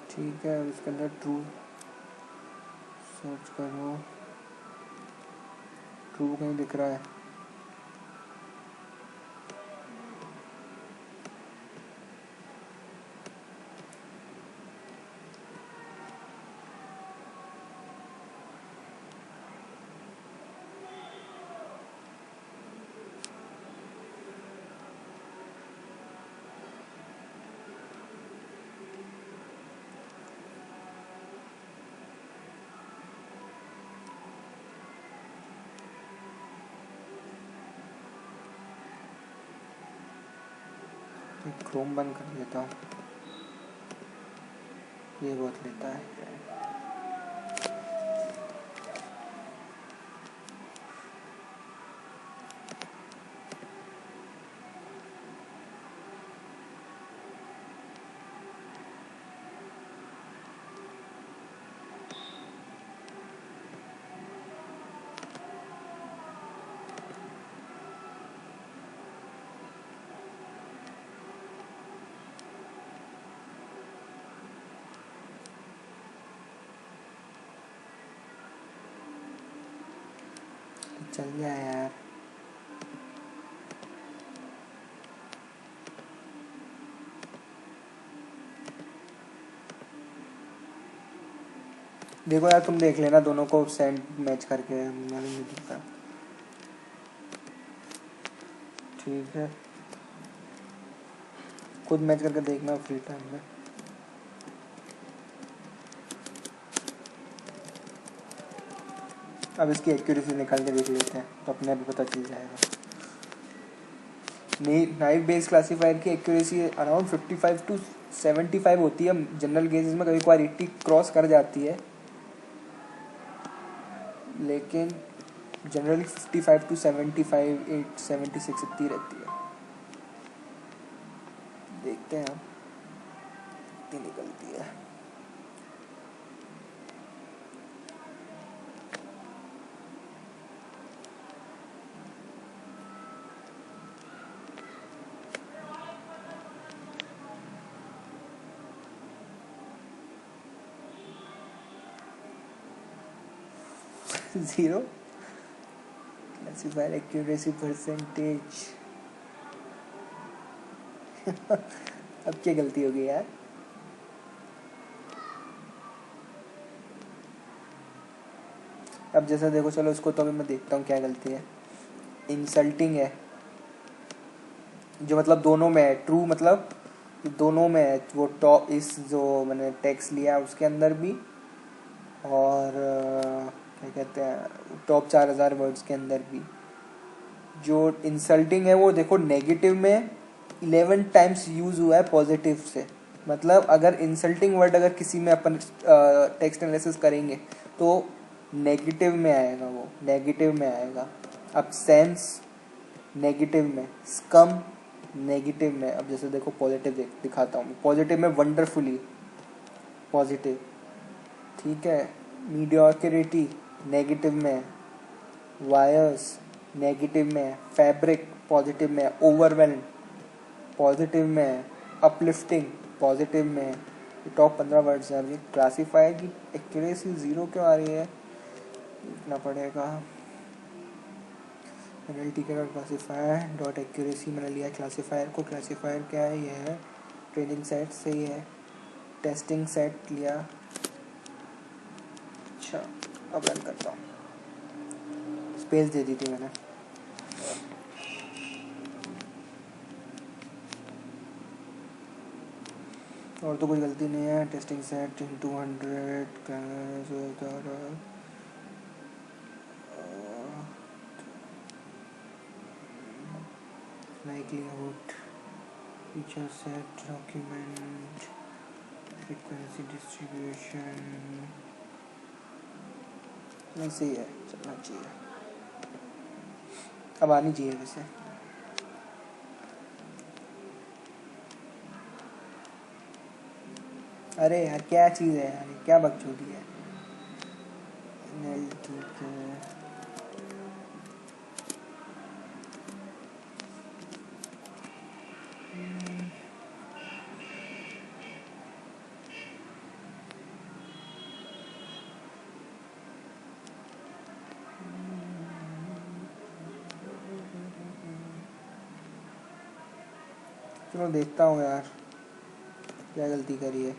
ठीक है, उसके अंदर ट्रू सर्च करो। ट्रू कहीं दिख रहा है? क्रोम बंद कर लेता हूँ, ये बहुत लेता है। चल जाए यार। देखो यार तुम देख लेना दोनों को सेंड मैच करके, मैंने नहीं दिखता। ठीक है, खुद मैच करके देखना फ्री टाइम में। अब इसकी एक्यूरेसी निकाल के देख लेते हैं तो अपने आप पता चल जाएगा। नाइव बेस क्लासीफायर की एक्यूरेसी अराउंड 55 to 75 होती है। जनरल गेजेस में कभी कभार 80 क्रॉस कर जाती है, लेकिन जनरली 55 to 75, 76 इतनी रहती है। देखते हैं कितनी निकलती है। Zero classifier accuracy percentage. अब क्या गलती होगी यार? अब जैसा देखो, चलो इसको तो अभी मैं देखता हूँ क्या गलती है। इंसल्टिंग है, जो मतलब दोनों में है। ट्रू मतलब दोनों में है। वो टॉप इस जो मैंने टेक्स्ट लिया उसके अंदर भी, और क्या कहते हैं टॉप 4000 वर्ड्स के अंदर भी जो इंसल्टिंग है वो देखो नेगेटिव में 11 टाइम्स यूज हुआ है पॉजिटिव से। मतलब अगर इंसल्टिंग वर्ड अगर किसी में अपन टेक्स्ट एनालिसिस करेंगे तो नेगेटिव में आएगा, वो नेगेटिव में आएगा। अब सेंस नेगेटिव में, स्कम नेगेटिव में। अब जैसे देखो पॉजिटिव दिखाता हूँ, पॉजिटिव में वंडरफुली पॉजिटिव, ठीक है। मीडियोक्रिटी नेगेटिव में, वायर्स नेगेटिव में, फैब्रिक पॉजिटिव में, ओवरवेल्म पॉजिटिव में, अपलिफ्टिंग पॉजिटिव में। ये टॉप 15 वर्ड्स हैं। अभी क्लासीफायर की एक्यूरेसी 0 क्यों आ रही है, देखना पड़ेगा। एनएलटी के डॉट क्लासीफायर डॉट एक्यूरेसी मैंने लिया क्लासीफायर को। क्लासीफायर क्या है, ये है ट्रेनिंग सेट से ही है, टेस्टिंग सेट लिया। अच्छा अब रन करता हूँ, स्पेस दे दी थी मैंने। और तो कोई गलती नहीं है। टेस्टिंग सेट इन 200 likelihood feature set document frequency distribution नहीं सही है, चलना चाहिए। अब आनी चाहिए वैसे। अरे यार क्या चीज़ है यार, क्या बकचोदी है। ठीक है, चलो देखता हूँ यार क्या गलती करी है।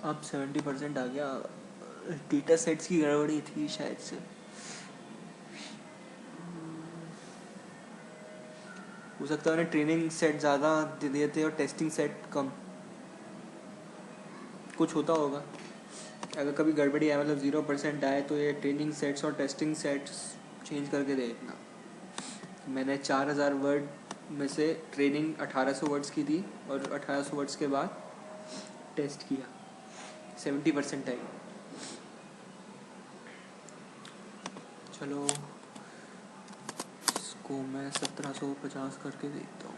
अब 70% आ गया। डेटा सेट्स की गड़बड़ी थी शायद से। हो सकता है ट्रेनिंग सेट ज़्यादा दे दिए थे और टेस्टिंग सेट कम, कुछ होता होगा। अगर कभी गड़बड़ी आए मतलब 0% आए तो ये ट्रेनिंग सेट्स और टेस्टिंग सेट्स चेंज करके देखना। मैंने 4000 वर्ड में से ट्रेनिंग 1800 वर्ड्स की थी और 1800 वर्ड्स के बाद टेस्ट किया, 70% आई। चलो इसको मैं 1750 करके देखता हूँ।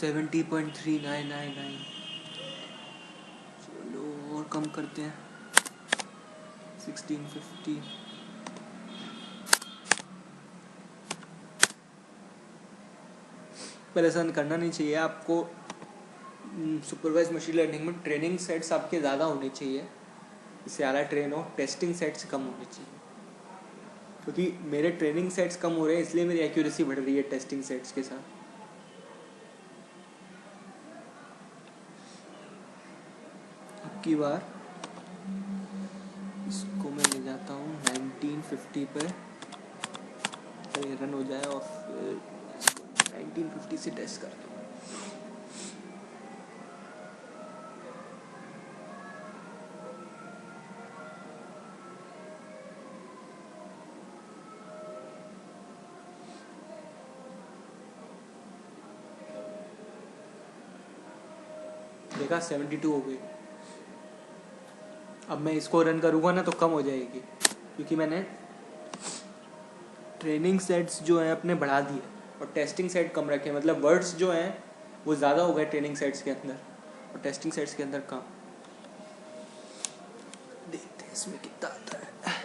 70.3999। चलो और कम करते हैं, 1650। परेशान करना नहीं चाहिए आपको। सुपरवाइज मशीन लर्निंग में ट्रेनिंग सेट्स आपके ज़्यादा होने चाहिए, इससे ज़्यादा ट्रेन हो, टेस्टिंग सेट्स कम होने चाहिए। क्योंकि मेरे ट्रेनिंग सेट्स कम हो रहे हैं, इसलिए मेरी एक्यूरेसी बढ़ रही है टेस्टिंग सेट्स के साथ। अब की बार इसको मैं ले जाता हूँ 1950 पे, तो ये रन हो जाए और फिर इसको 1950 से टेस्ट करता हूँ। देखा 72 हो गई। अब मैं इसको रन करूँगा ना तो कम हो जाएगी, क्योंकि मैंने ट्रेनिंग सेट्स जो हैं अपने बढ़ा दिए और टेस्टिंग सेट कम रखे। मतलब वर्ड्स जो हैं वो ज़्यादा हो गए ट्रेनिंग सेट्स के अंदर और टेस्टिंग सेट्स के अंदर कम। देखते हैं इसमें कितना आता है।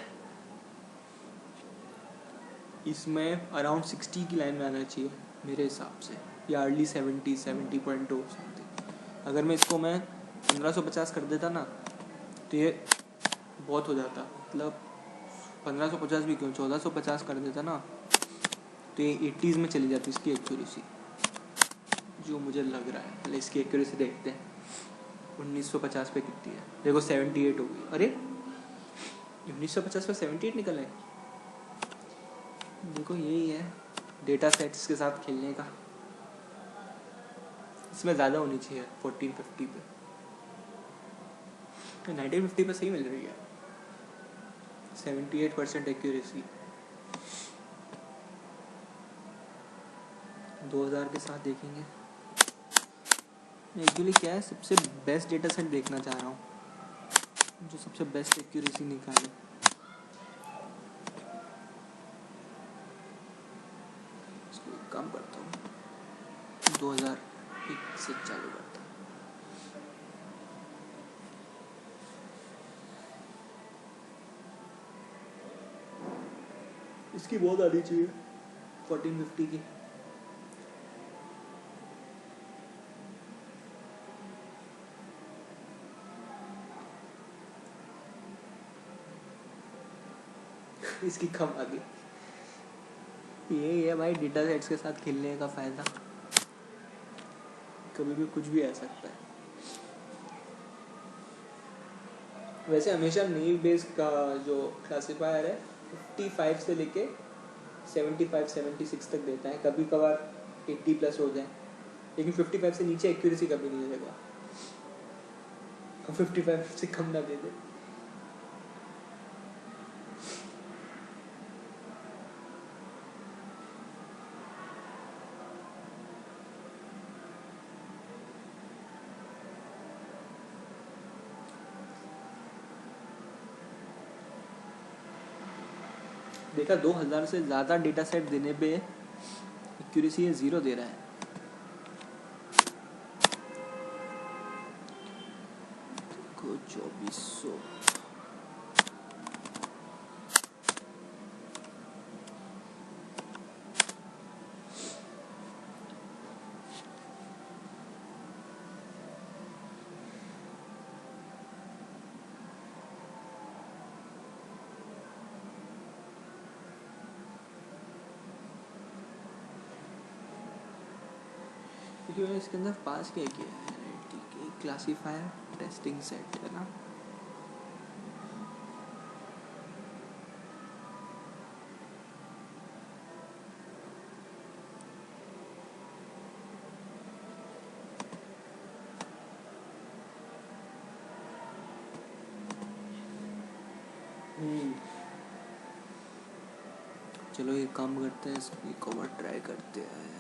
इसमें अराउंड 60 की लाइन में आना चाहिए मेरे हिसाब से, या अर्ली 70.2 समथिंग। अगर मैं इसको 1550 कर देता ना तो ये बहुत हो जाता। मतलब 1550 भी क्यों, 1450 कर देता ना तो ये 80s में चली जाती इसकी एक्यूरेसी, जो मुझे लग रहा है। पहले इसकी एक्यूरेसी देखते हैं 1950 पे कितनी है। देखो 78 हो गई। अरे 1950 पे 78 निकल है। देखो यही है डेटा सेट्स के साथ खेलने का। इसमें ज़्यादा होनी चाहिए 1450 पे, 1950 पे सही मिल रही है 78% एक्यूरेसी। 2000 के साथ देखेंगे। एक्चुअली क्या है, सबसे बेस्ट डेटा सेट देखना चाह रहा हूँ जो सबसे बेस्ट एक्यूरेसी निकाले। इसको एक काम करता हूँ, 2001 से चालू करता हूँ। इसकी बहुत आनी चाहिए 1450 की। इसकी कम आ गई। यही है भाई डेटा सेट्स के साथ खेलने का फ़ायदा, कभी भी कुछ भी आ सकता है। वैसे हमेशा नेव बेस का जो क्लासिफायर है 55 से लेके 75-76 तक देता है। कभी कभार 80+ हो जाए, लेकिन 55 से नीचे एक्यूरेसी कभी नहीं देगा। 55 से कम ना दे दे। देखा 2000 से ज़्यादा डेटा सेट देने पे एक्यूरेसी ये 0 दे रहा है। देखो 2400। क्योंकि मैंने इसके अंदर पास क्या किया है, ठीक है, क्लासीफायर टेस्टिंग सेट है ना। चलो ये काम करते हैं, इसको एक और ट्राई करते हैं।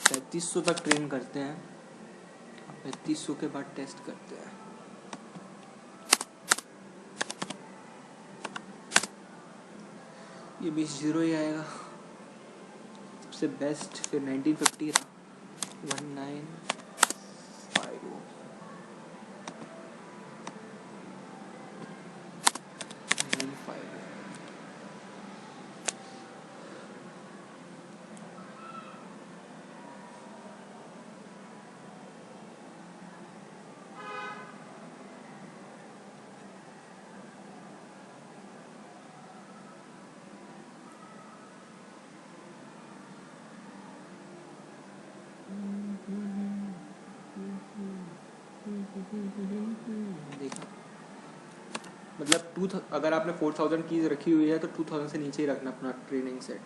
3500 तक ट्रेन करते हैं, 3500 के बाद टेस्ट करते हैं। ये भी 0 ही आएगा। सबसे बेस्ट फिर 1950 रहा। देखा, मतलब अगर आपने 4000 कीज रखी हुई है तो 2000 से नीचे ही रखना अपना ट्रेनिंग सेट,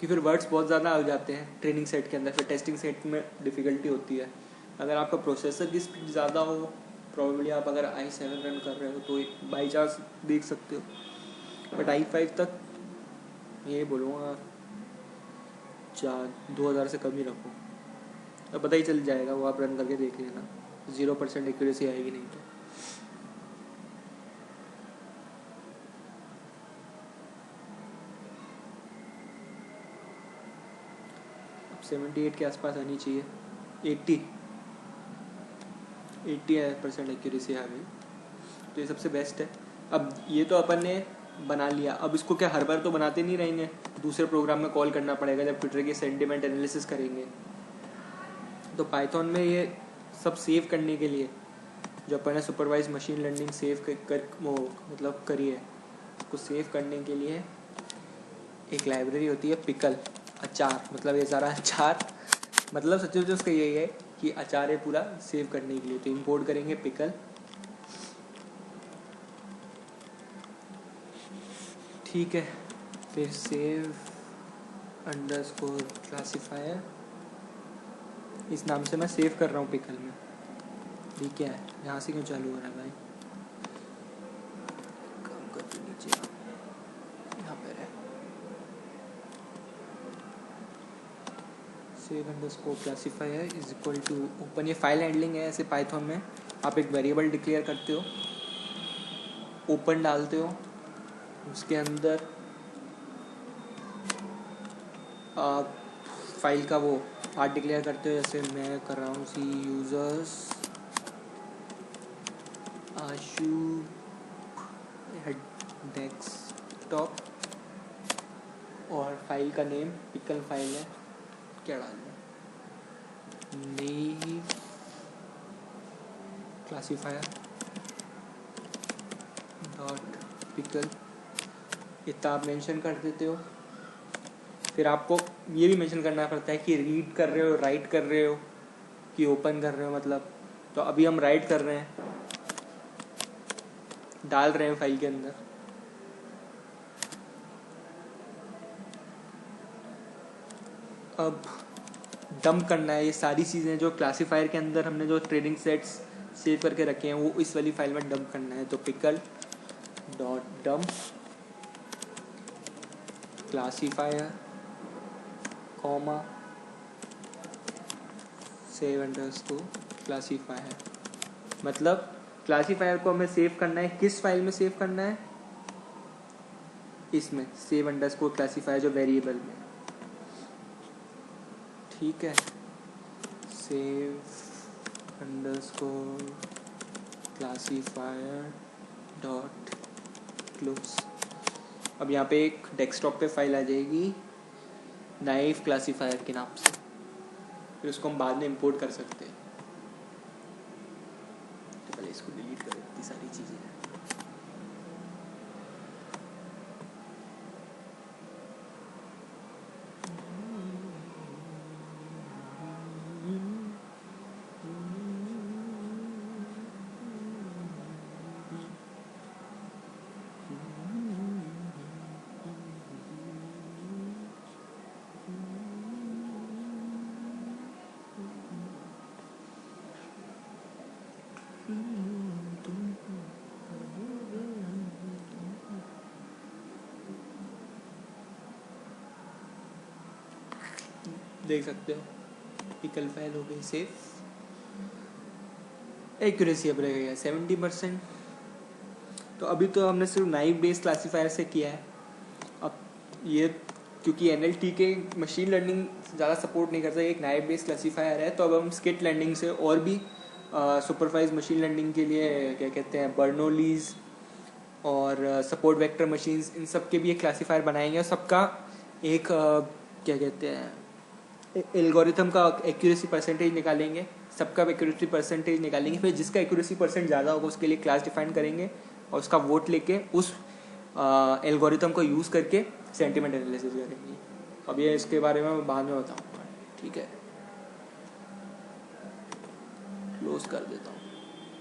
कि फिर वर्ड्स बहुत ज़्यादा आ जाते हैं ट्रेनिंग सेट के अंदर, फिर टेस्टिंग सेट में डिफ़िकल्टी होती है। अगर आपका प्रोसेसर की स्पीड ज़्यादा हो, प्रॉब्ली आप अगर i7 रन कर रहे हो तो बाई चांस देख सकते हो, बट i5 तक ये बोलूँगा 2000 से कम ही रखो, तो पता ही चल जाएगा, वो आप रन करके देख लेना, 0% एक्यूरेसी आएगी नहीं तो। अब 78 के आसपास आनी चाहिए, 80% एक्यूरेसी आ गई, तो ये सबसे बेस्ट है। अब ये तो अपन ने बना लिया, अब इसको क्या हर बार तो बनाते नहीं रहेंगे, दूसरे प्रोग्राम में कॉल करना पड़ेगा जब ट्विटर की सेंटिमेंट एनालिसिस करेंगे। तो पाइथन में ये सब सेव करने के लिए जो अपन ने सुपरवाइज मशीन लर्निंग सेव वो मतलब करी है, उसको सेव करने के लिए एक लाइब्रेरी होती है पिकल, अचार, मतलब ये सारा अचार, मतलब सच में उसका यही है कि अचार है पूरा सेव करने के लिए। तो इंपोर्ट करेंगे पिकल, ठीक है, फिर सेव अंडरस्कोर क्लासीफायर, इस नाम से मैं सेव कर रहा हूँ पिकल में। ठीक है, यहाँ से क्यों चालू हो रहा है भाई, काम कर तो नीचे यहाँ पे है, save underscore classifier is equal to open, ये फाइल हैंडलिंग है। ऐसे पाइथन में आप एक वेरिएबल डिक्लेयर करते हो, ओपन डालते हो, उसके अंदर आप फाइल का वो पार्ट डिक्लेयर करते हो, जैसे मैं कर रहा हूँ सी यूजर्स आशु डेस्कटॉप, और फाइल का नेम पिकल फाइल है, क्या डालना, नेम क्लासीफायर डॉट पिकल, इतना आप मेंशन कर देते हो। फिर आपको ये भी मेंशन करना पड़ता है कि रीड कर रहे हो, राइट कर रहे हो, कि ओपन कर रहे हो, मतलब तो अभी हम राइट कर रहे हैं, डाल रहे हैं फाइल के अंदर। अब डंप करना है, ये सारी चीज़ें जो क्लासीफायर के अंदर हमने जो ट्रेनिंग सेट्स सेव करके रखे हैं वो इस वाली फाइल में डंप करना है। तो pickle dot dump classifier comma save underscore classifier, मतलब क्लासीफायर को हमें सेव करना है, किस फाइल में सेव करना है, इसमें सेव अंडरस्कोर क्लासीफायर जो वेरिएबल में, ठीक है, save underscore classifier dot close. अब यहाँ पे एक डेस्कटॉप पे फाइल आ जाएगी नाइफ क्लासीफायर के नाम से, फिर उसको हम बाद में इंपोर्ट कर सकते हैं। तो पहले इसको डिलीट कर इतनी सारी चीज़ें। देख सकते हो पिकल फाइल हो गई सेव, एक्यूरेसी अब रह गया 70%। तो अभी तो हमने सिर्फ नाइफ बेस्ड क्लासीफायर से किया है, अब ये क्योंकि एनएलटी के मशीन लर्निंग ज़्यादा सपोर्ट नहीं करता, एक नाइव बेस्ड क्लासीफायर है, तो अब हम स्किट लर्निंग से और भी सुपरवाइज मशीन लर्निंग के लिए क्या कहते हैं बर्नोलीज और सपोर्ट वेक्टर मशीन्स, इन सब के भी एक क्लासीफायर बनाएंगे और सबका एक क्या कहते हैं एल्गोरिथम का एक्यूरेसी परसेंटेज निकालेंगे, सबका एक्यूरेसी परसेंटेज निकालेंगे, फिर जिसका एक्यूरेसी परसेंट ज़्यादा होगा उसके लिए क्लास डिफाइन करेंगे और उसका वोट लेके उस एल्गोरिथम को यूज़ करके सेंटिमेंट एनालिसिस करेंगे। अब ये इसके बारे में बाद में बताऊँगा। ठीक है, क्लोज कर देता हूँ।